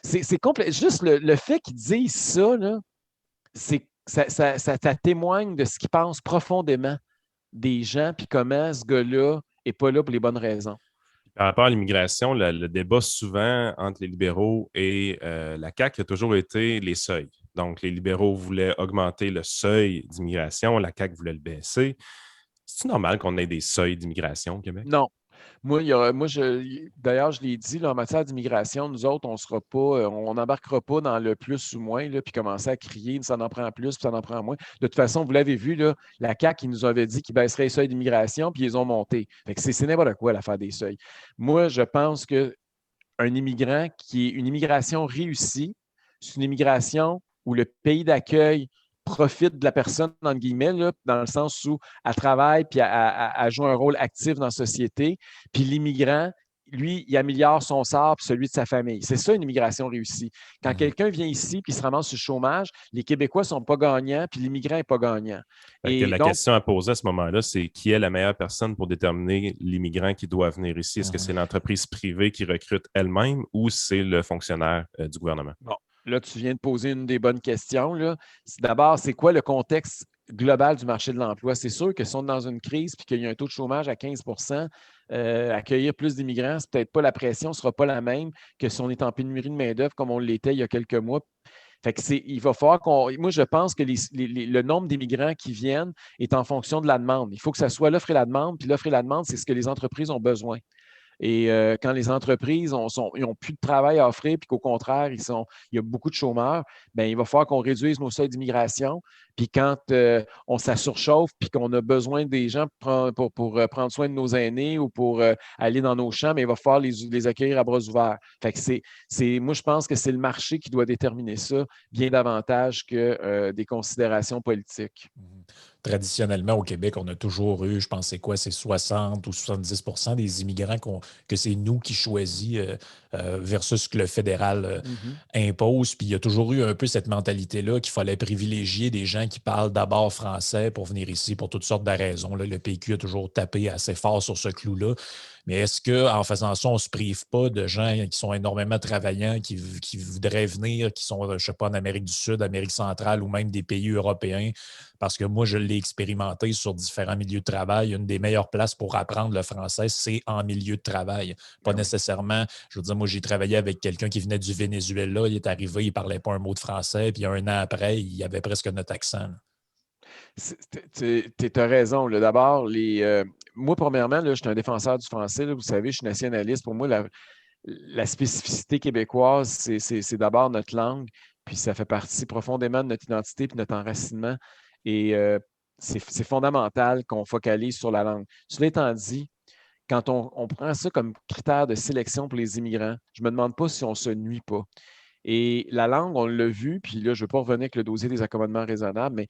C'est complet. Juste le fait qu'ils disent ça, là, ça témoigne de ce qu'ils pensent profondément des gens, puis comment ce gars-là n'est pas là pour les bonnes raisons. Par rapport à l'immigration, le débat souvent entre les libéraux et la CAQ a toujours été les seuils. Donc, les libéraux voulaient augmenter le seuil d'immigration, la CAQ voulait le baisser. C'est normal qu'on ait des seuils d'immigration au Québec? Non. D'ailleurs, je l'ai dit, là, en matière d'immigration, nous autres, on n'embarquera pas dans le plus ou moins, là, puis commencer à crier, ça en prend plus, puis ça en prend moins. De toute façon, vous l'avez vu, là, la CAQ, ils nous avait dit qu'ils baisseraient les seuils d'immigration, puis ils ont monté. Fait que c'est n'importe quoi l'affaire des seuils. Moi, je pense qu'un immigrant qui est une immigration réussie, c'est une immigration où le pays d'accueil profite de la personne, entre guillemets, là, dans le sens où elle travaille puis elle joue un rôle actif dans la société. Puis l'immigrant, lui, il améliore son sort puis celui de sa famille. C'est ça une immigration réussie. Quand quelqu'un vient ici puis se ramasse sur le chômage, les Québécois ne sont pas gagnants puis l'immigrant n'est pas gagnant. La question à poser à ce moment-là, c'est qui est la meilleure personne pour déterminer l'immigrant qui doit venir ici? Est-ce que c'est l'entreprise privée qui recrute elle-même ou c'est le fonctionnaire du gouvernement? Bon. Là, tu viens de poser une des bonnes questions. Là. D'abord, c'est quoi le contexte global du marché de l'emploi? C'est sûr que si on est dans une crise et qu'il y a un taux de chômage à 15 accueillir plus d'immigrants, c'est peut-être pas la pression ne sera pas la même que si on est en pénurie de main-d'œuvre comme on l'était il y a quelques mois. Fait que il va falloir moi, je pense que le nombre d'immigrants qui viennent est en fonction de la demande. Il faut que ça soit l'offre et la demande, puis l'offre et la demande, c'est ce que les entreprises ont besoin. Et quand les entreprises n'ont plus de travail à offrir, puis qu'au contraire, il y a beaucoup de chômeurs, bien, il va falloir qu'on réduise nos seuils d'immigration. Puis quand on surchauffe, puis qu'on a besoin des gens pour prendre soin de nos aînés ou pour aller dans nos champs, mais il va falloir les accueillir à bras ouverts. Fait que moi, je pense que c'est le marché qui doit déterminer ça bien davantage que des considérations politiques. Traditionnellement, au Québec, on a toujours eu, je pense, c'est 60 ou 70 des immigrants que c'est nous qui choisissons versus ce que le fédéral impose. Puis il y a toujours eu un peu cette mentalité-là qu'il fallait privilégier des gens qui parlent d'abord français pour venir ici pour toutes sortes de raisons. Là, le PQ a toujours tapé assez fort sur ce clou-là. Mais est-ce qu'en faisant ça, on ne se prive pas de gens qui sont énormément travaillants, qui voudraient venir, qui sont, je ne sais pas, en Amérique du Sud, Amérique centrale ou même des pays européens? Parce que moi, je l'ai expérimenté sur différents milieux de travail. Une des meilleures places pour apprendre le français, c'est en milieu de travail. Pas nécessairement, je veux dire, moi, j'ai travaillé avec quelqu'un qui venait du Venezuela. Il est arrivé, il ne parlait pas un mot de français. Puis un an après, il avait presque notre accent. Tu as raison. Là. D'abord, moi, premièrement, là, je suis un défenseur du français. Là. Vous savez, je suis nationaliste. Pour moi, la spécificité québécoise, c'est d'abord notre langue, puis ça fait partie profondément de notre identité et de notre enracinement. Et c'est fondamental qu'on focalise sur la langue. Cela étant dit, quand on prend ça comme critère de sélection pour les immigrants, je ne me demande pas si on ne se nuit pas. Et la langue, on l'a vu, puis là, je ne veux pas revenir avec le dossier des accommodements raisonnables, mais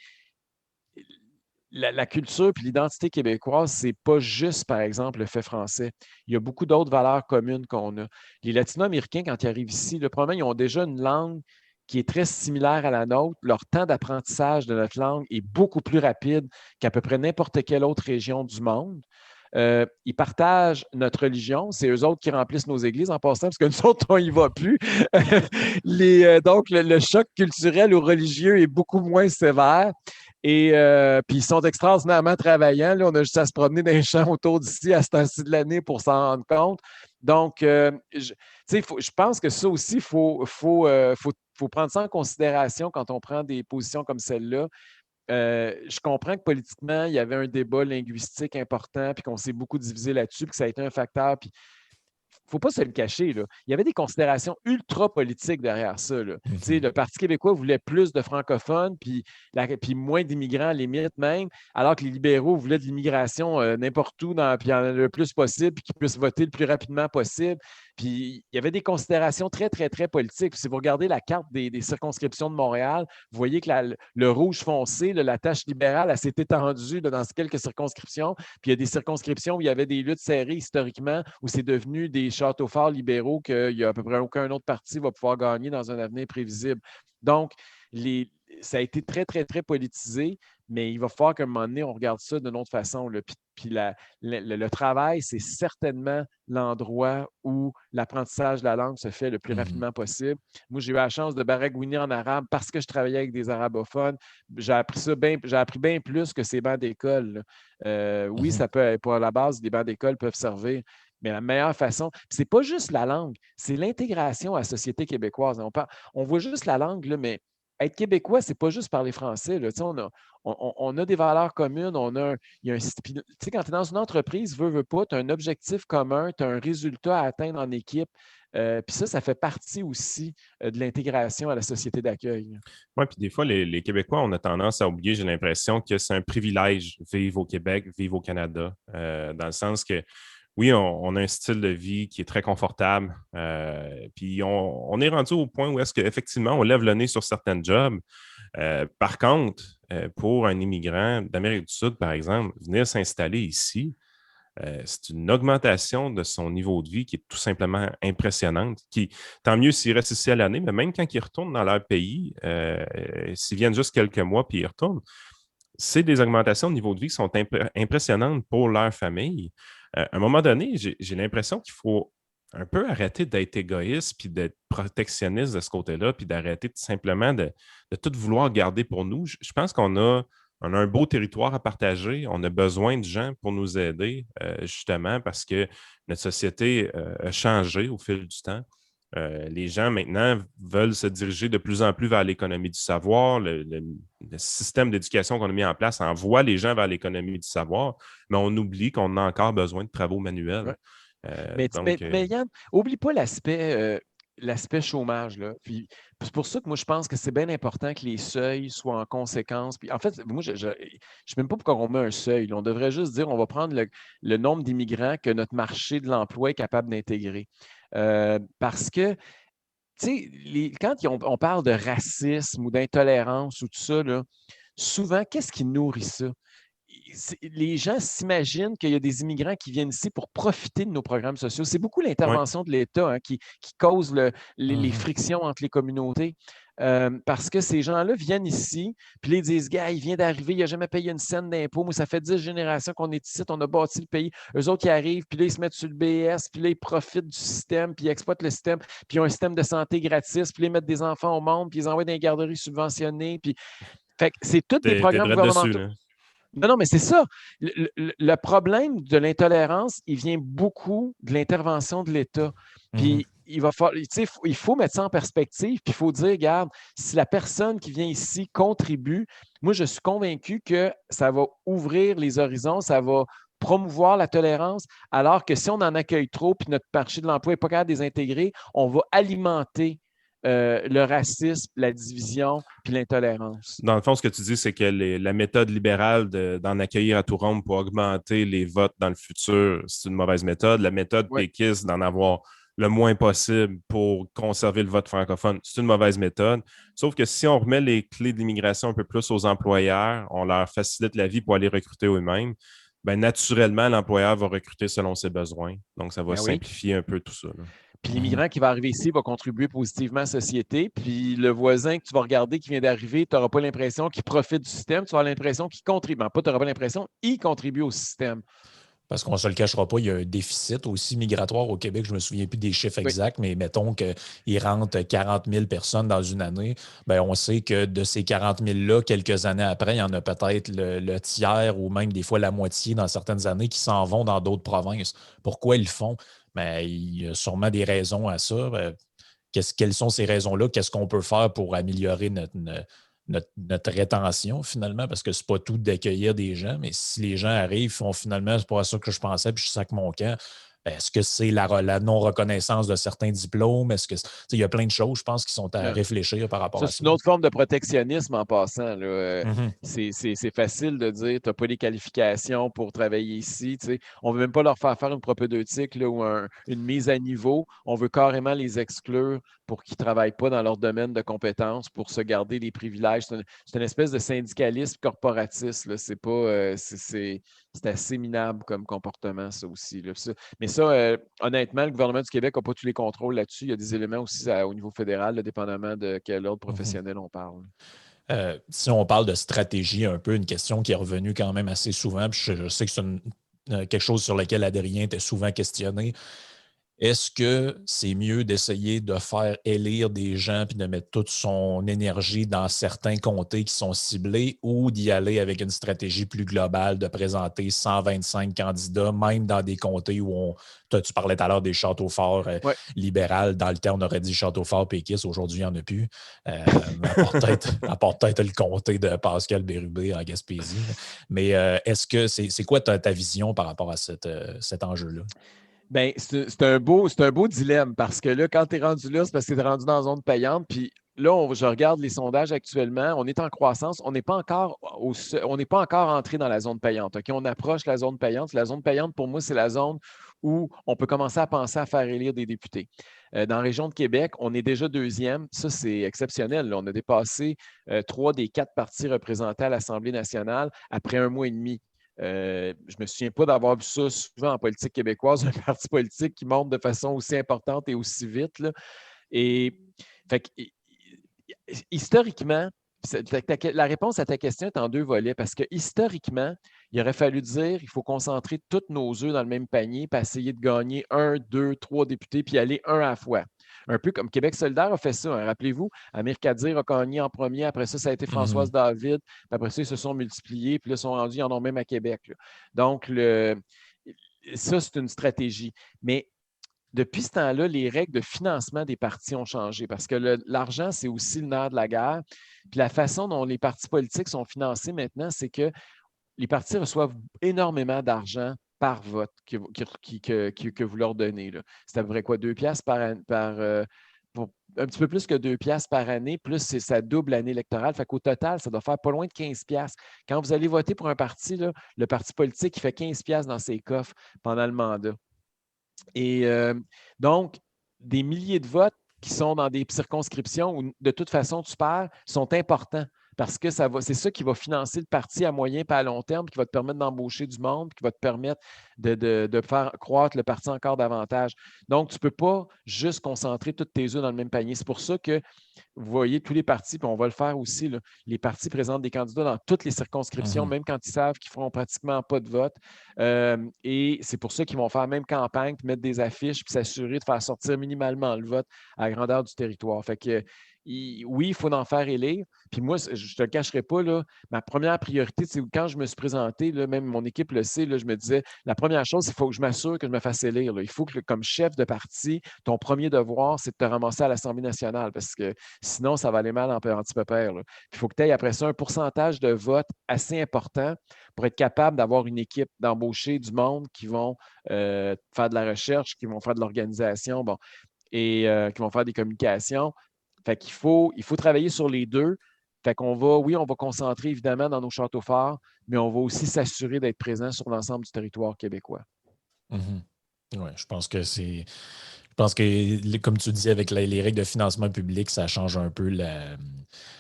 la culture puis l'identité québécoise, c'est pas juste, par exemple, le fait français. Il y a beaucoup d'autres valeurs communes qu'on a. Les Latino-Américains, quand ils arrivent ici, probablement, ils ont déjà une langue qui est très similaire à la nôtre. Leur temps d'apprentissage de notre langue est beaucoup plus rapide qu'à peu près n'importe quelle autre région du monde. Ils partagent notre religion. C'est eux autres qui remplissent nos églises en passant, parce que nous autres, on n'y va plus. Donc, le choc culturel ou religieux est beaucoup moins sévère. Et puis, ils sont extraordinairement travaillants. Là, on a juste à se promener dans les champs autour d'ici à ce temps-ci de l'année pour s'en rendre compte. Donc, je pense que ça aussi, il faut prendre ça en considération quand on prend des positions comme celle-là. Je comprends que politiquement, il y avait un débat linguistique important, puis qu'on s'est beaucoup divisé là-dessus, puis que ça a été un facteur. Puis il ne faut pas se le cacher. Là. Il y avait des considérations ultra politiques derrière ça. Là. Le Parti québécois voulait plus de francophones, puis moins d'immigrants, à la limite même, alors que les libéraux voulaient de l'immigration n'importe où, puis le plus possible, puis qu'ils puissent voter le plus rapidement possible. Puis il y avait des considérations très, très, très politiques. Puis si vous regardez la carte des circonscriptions de Montréal, vous voyez que le rouge foncé, la tache libérale, elle s'est étendue dans quelques circonscriptions. Puis il y a des circonscriptions où il y avait des luttes serrées historiquement, où c'est devenu des châteaux forts libéraux qu'il n'y a à peu près aucun autre parti va pouvoir gagner dans un avenir prévisible. Donc, ça a été très, très, très politisé, mais il va falloir qu'à un moment donné, on regarde ça d'une autre façon. Là. Puis le travail, c'est certainement l'endroit où l'apprentissage de la langue se fait le plus rapidement possible. Moi, j'ai eu la chance de baragouiner en arabe parce que je travaillais avec des arabophones. J'ai appris bien plus que ces bancs d'école. Oui, ça peut, pour la base, des bancs d'école peuvent servir. Mais la meilleure façon, ce n'est pas juste la langue, c'est l'intégration à la société québécoise. On voit juste la langue, là, mais être québécois, ce n'est pas juste parler français. Là. On a des valeurs communes. Quand tu es dans une entreprise, veux pas, tu as un objectif commun, tu as un résultat à atteindre en équipe. Puis ça fait partie aussi de l'intégration à la société d'accueil. Oui, puis des fois, les Québécois, on a tendance à oublier, j'ai l'impression que c'est un privilège vivre au Québec, vivre au Canada, dans le sens que oui, on a un style de vie qui est très confortable. Puis on est rendu au point où est-ce qu'effectivement, on lève le nez sur certains jobs. Par contre, pour un immigrant d'Amérique du Sud, par exemple, venir s'installer ici, c'est une augmentation de son niveau de vie qui est tout simplement impressionnante. Tant mieux s'ils restent ici à l'année, mais même quand ils retournent dans leur pays, s'ils viennent juste quelques mois puis ils retournent, c'est des augmentations de niveau de vie qui sont impressionnantes pour leur famille. À un moment donné, j'ai l'impression qu'il faut un peu arrêter d'être égoïste puis d'être protectionniste de ce côté-là, puis d'arrêter tout simplement de tout vouloir garder pour nous. Je pense qu'on a un beau territoire à partager. On a besoin de gens pour nous aider, justement, parce que notre société a changé au fil du temps. Les gens, maintenant, veulent se diriger de plus en plus vers l'économie du savoir. Le système d'éducation qu'on a mis en place envoie les gens vers l'économie du savoir, mais on oublie qu'on a encore besoin de travaux manuels. Ouais. Mais Yann, n'oublie pas l'aspect chômage. Là. Puis, c'est pour ça que moi, je pense que c'est bien important que les seuils soient en conséquence. Puis, en fait, moi, je ne sais même pas pourquoi on met un seuil. Là. On devrait juste dire on va prendre le nombre d'immigrants que notre marché de l'emploi est capable d'intégrer. Parce que, tu sais, quand on parle de racisme ou d'intolérance ou tout ça, là, souvent, qu'est-ce qui nourrit ça? Les gens s'imaginent qu'il y a des immigrants qui viennent ici pour profiter de nos programmes sociaux. C'est beaucoup l'intervention de l'État qui cause les frictions entre les communautés. parce que ces gens-là viennent ici, puis là, ils disent, gars, il vient d'arriver, il n'a jamais payé une scène d'impôt. Moi, ça fait 10 générations qu'on est ici, on a bâti le pays. Eux autres, ils arrivent, puis là, ils se mettent sur le BS, puis là, ils profitent du système, puis ils exploitent le système, puis ils ont un système de santé gratis, puis là, ils mettent des enfants au monde, puis ils envoient dans les garderies subventionnées. Puis... Fait que c'est tous des T'es programmes drette dessus, gouvernementaux. là. Non, non, mais c'est ça. Le problème de l'intolérance, il vient beaucoup de l'intervention de l'État. Puis il va falloir, tu sais, il faut mettre ça en perspective, puis il faut dire, regarde, si la personne qui vient ici contribue, moi, je suis convaincu que ça va ouvrir les horizons, ça va promouvoir la tolérance, alors que si on en accueille trop, puis notre marché de l'emploi n'est pas capable de les intégrer, on va alimenter le racisme, la division, puis l'intolérance. Dans le fond, ce que tu dis, c'est que la méthode libérale d'en accueillir à tout rompre pour augmenter les votes dans le futur, c'est une mauvaise méthode. La méthode Ouais. péquiste d'en avoir le moins possible pour conserver le vote francophone, c'est une mauvaise méthode. Sauf que si on remet les clés de l'immigration un peu plus aux employeurs, on leur facilite la vie pour aller recruter eux-mêmes, ben naturellement, l'employeur va recruter selon ses besoins. Donc, ça va Ben oui. simplifier un peu tout ça, là. Puis l'immigrant qui va arriver ici va contribuer positivement à la société. Puis le voisin que tu vas regarder qui vient d'arriver, tu n'auras pas l'impression qu'il profite du système, tu vas avoir l'impression qu'il contribue. Ben, pas, tu n'auras pas l'impression, il contribue au système. Parce qu'on ne se le cachera pas, il y a un déficit aussi migratoire au Québec. Je ne me souviens plus des chiffres Oui. exacts, mais mettons qu'il rentre 40 000 personnes dans une année. Bien, on sait que de ces 40 000-là, quelques années après, il y en a peut-être le tiers ou même des fois la moitié dans certaines années qui s'en vont dans d'autres provinces. Pourquoi ils le font? Bien, il y a sûrement des raisons à ça. Quelles sont ces raisons-là? Qu'est-ce qu'on peut faire pour améliorer notre rétention, finalement, parce que c'est pas tout d'accueillir des gens, mais si les gens arrivent, font finalement, c'est pas ça que je pensais, puis je sac mon camp, ben, est-ce que c'est la non-reconnaissance de certains diplômes? Est-ce que il y a plein de choses, je pense, qui sont à réfléchir par rapport Ça, à c'est ça. une autre forme de protectionnisme en passant. Là. Mhm. C'est facile de dire tu n'as pas les qualifications pour travailler ici. Tu sais. On ne veut même pas leur faire une propédeutique là, ou une mise à niveau. On veut carrément les exclure pour qu'ils ne travaillent pas dans leur domaine de compétences pour se garder des privilèges. C'est une espèce de syndicalisme corporatiste. Là. C'est pas, c'est assez minable comme comportement, ça aussi. Là. Mais ça, honnêtement, le gouvernement du Québec n'a pas tous les contrôles là-dessus. Il y a des éléments aussi au niveau fédéral, là, dépendamment de quel ordre professionnel on parle. Si on parle de stratégie, un peu une question qui est revenue quand même assez souvent, puis je sais que c'est quelque chose sur lequel Adrien était souvent questionné. Est-ce que c'est mieux d'essayer de faire élire des gens puis de mettre toute son énergie dans certains comtés qui sont ciblés ou d'y aller avec une stratégie plus globale de présenter 125 candidats, même dans des comtés où tu parlais tout à l'heure des châteaux forts libérales. Dans le temps, on aurait dit château fort péquiste. Aujourd'hui, il n'y en a plus. À part peut-être le comté de Pascal Bérubé en Gaspésie. Mais est-ce que c'est quoi ta vision par rapport à cet enjeu-là? Bien, c'est un beau dilemme parce que là, quand tu es rendu là, c'est parce que tu es rendu dans la zone payante. Puis là, je regarde les sondages actuellement. On est en croissance. On n'est pas encore entré dans la zone payante. OK? On approche la zone payante. La zone payante, pour moi, c'est la zone où on peut commencer à penser à faire élire des députés. Dans la région de Québec, on est déjà deuxième. Ça, c'est exceptionnel. Là. On a dépassé 3 des 4 partis représentés à l'Assemblée nationale après 1 mois et demi. Je ne me souviens pas d'avoir vu ça souvent en politique québécoise, un parti politique qui monte de façon aussi importante et aussi vite. Là. Et fait que, historiquement, la réponse à ta question est en 2 volets parce que historiquement, il aurait fallu dire il faut concentrer tous nos œufs dans le même panier puis essayer de gagner 1, 2, 3 députés puis aller un à la fois. Un peu comme Québec solidaire a fait ça. Hein. Rappelez-vous, Amir Kadir a gagné en premier. Après ça, ça a été Françoise David. Puis après ça, ils se sont multipliés. Puis là, ils sont rendus, ils en ont même à Québec. Là. Donc, ça, c'est une stratégie. Mais depuis ce temps-là, les règles de financement des partis ont changé parce que l'argent, c'est aussi le nerf de la guerre. Puis la façon dont les partis politiques sont financés maintenant, c'est que les partis reçoivent énormément d'argent par vote que vous leur donnez. C'est à peu près quoi? 2 piastres pour un petit peu plus que 2 piastres par année, plus ça double l'année électorale. Fait qu'au total, ça doit faire pas loin de 15 piastres. Quand vous allez voter pour un parti, là, le parti politique, il fait 15 piastres dans ses coffres pendant le mandat. Et donc, des milliers de votes qui sont dans des circonscriptions où, de toute façon, tu perds, sont importants parce que c'est ça qui va financer le parti à moyen et à long terme, qui va te permettre d'embaucher du monde, qui va te permettre de faire croître le parti encore davantage. Donc, tu ne peux pas juste concentrer toutes tes œufs dans le même panier. C'est pour ça que vous voyez tous les partis, puis on va le faire aussi, là, les partis présentent des candidats dans toutes les circonscriptions, même quand ils savent qu'ils ne feront pratiquement pas de vote. Et c'est pour ça qu'ils vont faire même campagne, puis mettre des affiches, puis s'assurer de faire sortir minimalement le vote à la grandeur du territoire. Fait que oui, il faut en faire élire. Puis moi, je ne te le cacherai pas, là, ma première priorité, c'est quand je me suis présenté, là, même mon équipe le sait, là, je me disais, la première chose, il faut que je m'assure que je me fasse élire. Là. Il faut que, comme chef de parti, ton premier devoir, c'est de te ramasser à l'Assemblée nationale parce que sinon, ça va aller mal en petit pépère. Il faut que tu aies après ça un pourcentage de vote assez important pour être capable d'avoir une équipe, d'embaucher du monde qui vont faire de la recherche, qui vont faire de l'organisation, bon, et qui vont faire des communications. Fait qu'il faut travailler sur les deux. Fait qu'on va, oui, on va concentrer évidemment dans nos châteaux forts, mais on va aussi s'assurer d'être présent sur l'ensemble du territoire québécois. Oui, je pense que comme tu dis, avec les règles de financement public, ça change un peu la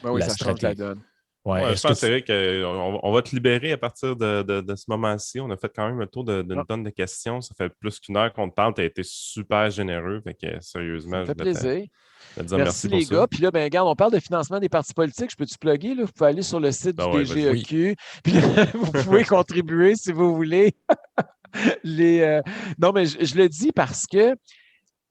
Oui, ça change la stratégie. donne. Ouais, je pense que c'est vrai qu'on va te libérer à partir de ce moment-ci. On a fait quand même un tour d'une tonne de questions. Ça fait plus qu'une heure qu'on te parle. Tu as été super généreux. Fait que, sérieusement, ça me fait plaisir. Je te dire Merci pour les ça. gars. Puis là, ben, regarde, on parle de financement des partis politiques. Je peux-tu plugger? Là? Vous pouvez aller sur le site du DGEQ. Puis là, vous pouvez contribuer si vous voulez. Non, mais je le dis parce que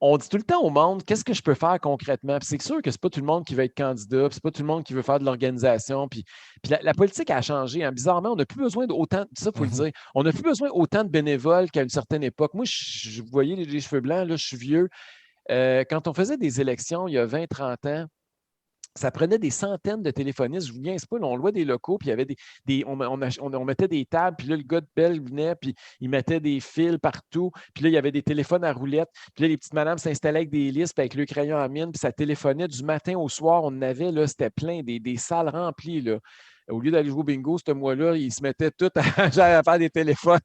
on dit tout le temps au monde, qu'est-ce que je peux faire concrètement? Puis c'est sûr que ce n'est pas tout le monde qui veut être candidat, puis ce n'est pas tout le monde qui veut faire de l'organisation. Puis la politique a changé. Hein. Bizarrement, on n'a plus besoin d'autant, ça, il faut le dire, on n'a plus besoin autant de bénévoles qu'à une certaine époque. Moi, vous voyez les cheveux blancs, là, je suis vieux. Quand on faisait des élections il y a 20-30 ans, ça prenait des centaines de téléphonistes. Je vous viens pas, là, on louait des locaux, puis il y avait on mettait des tables, puis là, le gars de Bell venait, puis il mettait des fils partout, puis là, il y avait des téléphones à roulettes, puis là, les petites madames s'installaient avec des listes, puis avec le crayon à mine, puis ça téléphonait du matin au soir. On en avait, là, c'était plein, des salles remplies, là. Au lieu d'aller jouer au bingo, ce mois-là, ils se mettaient tous à faire des téléphones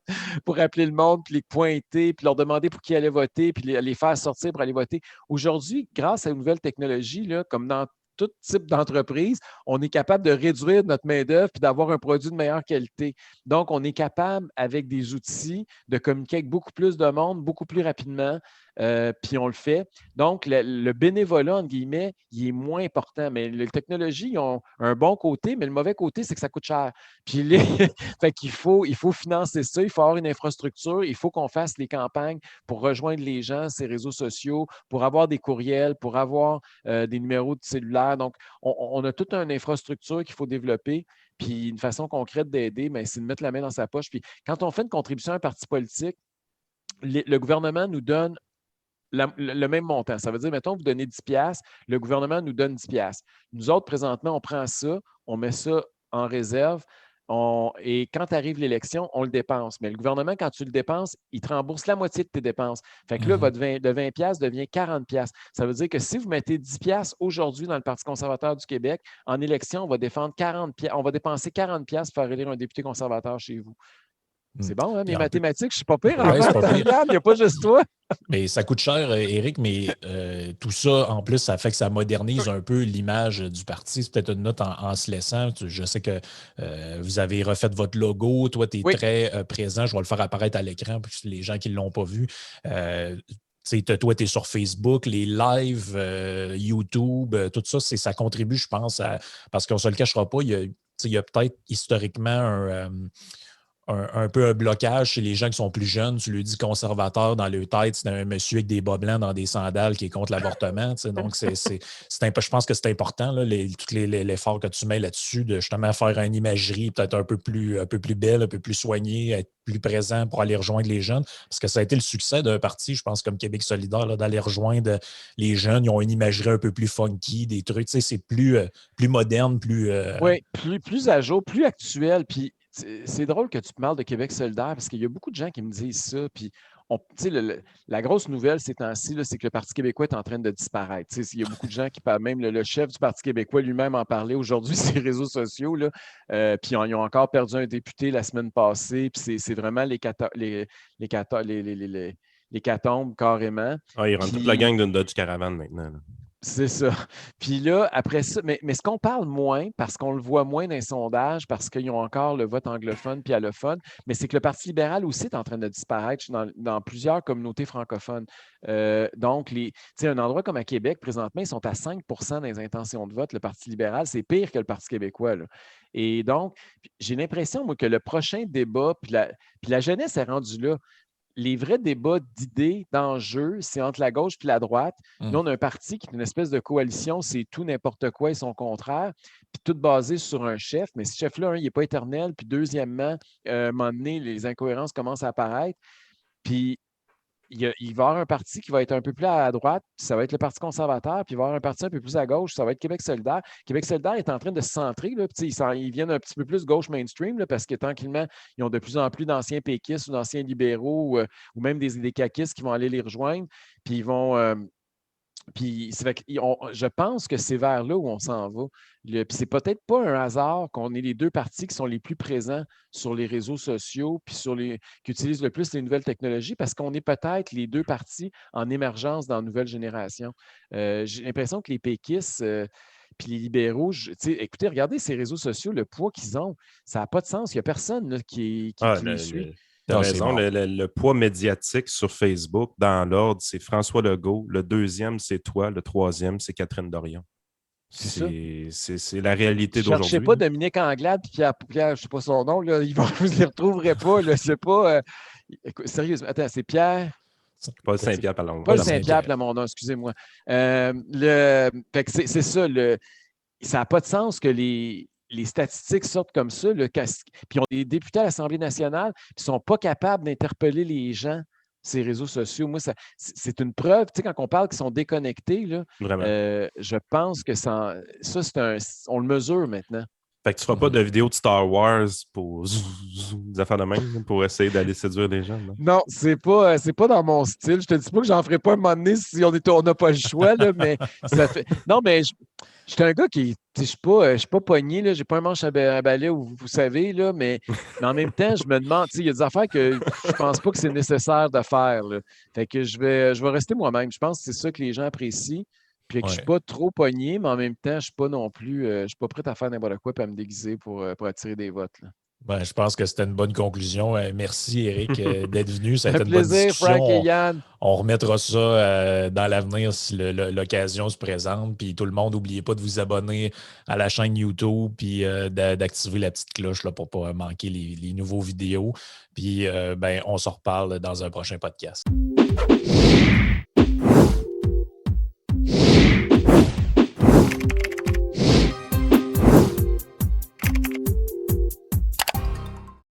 pour appeler le monde, puis les pointer, puis leur demander pour qui allait voter, puis les faire sortir pour aller voter. Aujourd'hui, grâce à une nouvelle technologie, là, comme dans tout type d'entreprise, on est capable de réduire notre main-d'œuvre puis d'avoir un produit de meilleure qualité. Donc, on est capable, avec des outils, de communiquer avec beaucoup plus de monde, beaucoup plus rapidement, puis on le fait. Donc, le bénévolat, entre guillemets, il est moins important. Mais les technologies ont un bon côté, mais le mauvais côté, c'est que ça coûte cher. Puis, fait qu'il faut financer ça, il faut avoir une infrastructure, il faut qu'on fasse les campagnes pour rejoindre les gens, ces réseaux sociaux, pour avoir des courriels, pour avoir des numéros de cellulaire. Donc, on a toute une infrastructure qu'il faut développer. Puis une façon concrète d'aider, c'est de mettre la main dans sa poche. Puis quand on fait une contribution à un parti politique, le gouvernement nous donne le même montant. Ça veut dire, mettons, vous donnez 10$, le gouvernement nous donne 10$. Nous autres, présentement, on prend ça, on met ça en réserve. Et quand arrive l'élection, on le dépense. Mais le gouvernement, quand tu le dépenses, il te rembourse la moitié de tes dépenses. Fait que là, votre de 20$ devient 40$. Ça veut dire que si vous mettez 10$ aujourd'hui dans le Parti conservateur du Québec, en élection, on va dépenser 40$ pour faire élire un député conservateur chez vous. C'est bon, hein? Mes mathématiques, je ne suis pas pire. Ouais, c'est pas pire. Il n'y a pas juste toi. Mais ça coûte cher, Éric, mais tout ça, en plus, ça fait que ça modernise un peu l'image du parti. C'est peut-être une note en se laissant. Je sais que vous avez refait votre logo. Toi, tu es très présent. Je vais le faire apparaître à l'écran pour les gens qui ne l'ont pas vu. Toi, tu es sur Facebook, les lives, YouTube, tout ça, ça contribue, je pense, parce qu'on ne se le cachera pas, il y a peut-être historiquement un peu un blocage chez les gens qui sont plus jeunes. Tu lui dis conservateur dans leur tête, c'est un monsieur avec des bas blancs dans des sandales qui est contre l'avortement. Donc, je pense que c'est important, là, tout l'effort que tu mets là-dessus, de justement faire une imagerie peut-être un peu plus belle, un peu plus soignée, être plus présent pour aller rejoindre les jeunes. Parce que ça a été le succès d'un parti, je pense, comme Québec solidaire, là, d'aller rejoindre les jeunes. Ils ont une imagerie un peu plus funky, des trucs. C'est plus moderne, plus... Oui, plus à jour, plus actuel. Puis c'est drôle que tu parles de Québec solidaire parce qu'il y a beaucoup de gens qui me disent ça. Puis, la grosse nouvelle ces temps-ci, c'est que le Parti québécois est en train de disparaître. Il y a beaucoup de gens qui parlent, même le chef du Parti québécois lui-même en parlait aujourd'hui sur les réseaux sociaux. Là. Puis, ils ont encore perdu un député la semaine passée. Puis, c'est vraiment l'hécatombe carrément. Ah, ils rentrent toute la gang d'une Dodge Caravane maintenant. Là. C'est ça. Puis là, après ça, mais ce qu'on parle moins, parce qu'on le voit moins dans les sondages, parce qu'ils ont encore le vote anglophone puis allophone, mais c'est que le Parti libéral aussi est en train de disparaître dans plusieurs communautés francophones. Donc, un endroit comme à Québec, présentement, ils sont à 5 dans les intentions de vote. Le Parti libéral, c'est pire que le Parti québécois, là. Et donc, j'ai l'impression, moi, que le prochain débat, puis la jeunesse est rendue là. Les vrais débats d'idées, d'enjeux, c'est entre la gauche et la droite. Nous, on a un parti qui est une espèce de coalition, c'est tout n'importe quoi et son contraire, puis tout basé sur un chef. Mais ce chef-là, il n'est pas éternel. Puis deuxièmement, à un moment donné, les incohérences commencent à apparaître. Puis il va y avoir un parti qui va être un peu plus à droite, puis ça va être le Parti conservateur, puis il va y avoir un parti un peu plus à gauche, ça va être Québec solidaire. Québec solidaire est en train de se centrer, là, puis ils viennent un petit peu plus gauche mainstream, là, parce que tranquillement, ils ont de plus en plus d'anciens péquistes ou d'anciens libéraux ou même des caquistes qui vont aller les rejoindre, puis ils vont... puis je pense que c'est vers là où on s'en va. Puis c'est peut-être pas un hasard qu'on ait les deux partis qui sont les plus présents sur les réseaux sociaux, puis qui utilisent le plus les nouvelles technologies, parce qu'on est peut-être les deux partis en émergence dans la nouvelle génération. J'ai l'impression que les péquistes puis les libéraux, écoutez, regardez ces réseaux sociaux, le poids qu'ils ont, ça n'a pas de sens. Il n'y a personne là, qui les suit. Tu as Non, raison, le poids médiatique sur Facebook, dans l'ordre, c'est François Legault. Le deuxième, c'est toi. Le troisième, c'est Catherine Dorion. C'est la réalité d'aujourd'hui. Ne cherchez pas Dominique Anglade et Pierre, je ne sais pas son nom, là, vous ne les retrouverez pas. Là, c'est pas. Sérieusement, attends, c'est Pierre. Paul Saint-Pierre Plamondon. Paul Saint-Pierre Plamondon, excusez-moi. C'est ça. Ça n'a pas de sens que les statistiques sortent comme ça, puis on a des députés à l'Assemblée nationale qui ne sont pas capables d'interpeller les gens, ces réseaux sociaux. Moi, c'est une preuve. Tu sais, quand on parle qu'ils sont déconnectés, là, je pense que on le mesure maintenant. Fait que tu ne feras pas de vidéo de Star Wars pour des affaires de même pour essayer d'aller séduire les gens. Non, c'est pas dans mon style. Je te dis pas que j'en ferai pas un moment donné si on n'a pas le choix, là, mais ça fait. Non, mais je suis un gars qui. Je ne suis pas pogné, je n'ai pas un manche à balai, vous savez, là, mais en même temps, je me demande, il y a des affaires que je pense pas que c'est nécessaire de faire. Là. Fait que je vais rester moi-même. Je pense que c'est ça que les gens apprécient. Puis que je ne suis pas trop pogné, mais en même temps, je ne suis pas non plus. Je ne suis pas prêt à faire n'importe quoi et à me déguiser pour attirer des votes. Là. Ben, je pense que c'était une bonne conclusion. Merci, Éric, d'être venu. Ça a été une plaisir, bonne discussion. Frank et Yann. On remettra ça dans l'avenir si l'occasion se présente. Puis tout le monde, n'oubliez pas de vous abonner à la chaîne YouTube puis d'activer la petite cloche là, pour ne pas manquer les nouveaux vidéos. Puis on se reparle dans un prochain podcast.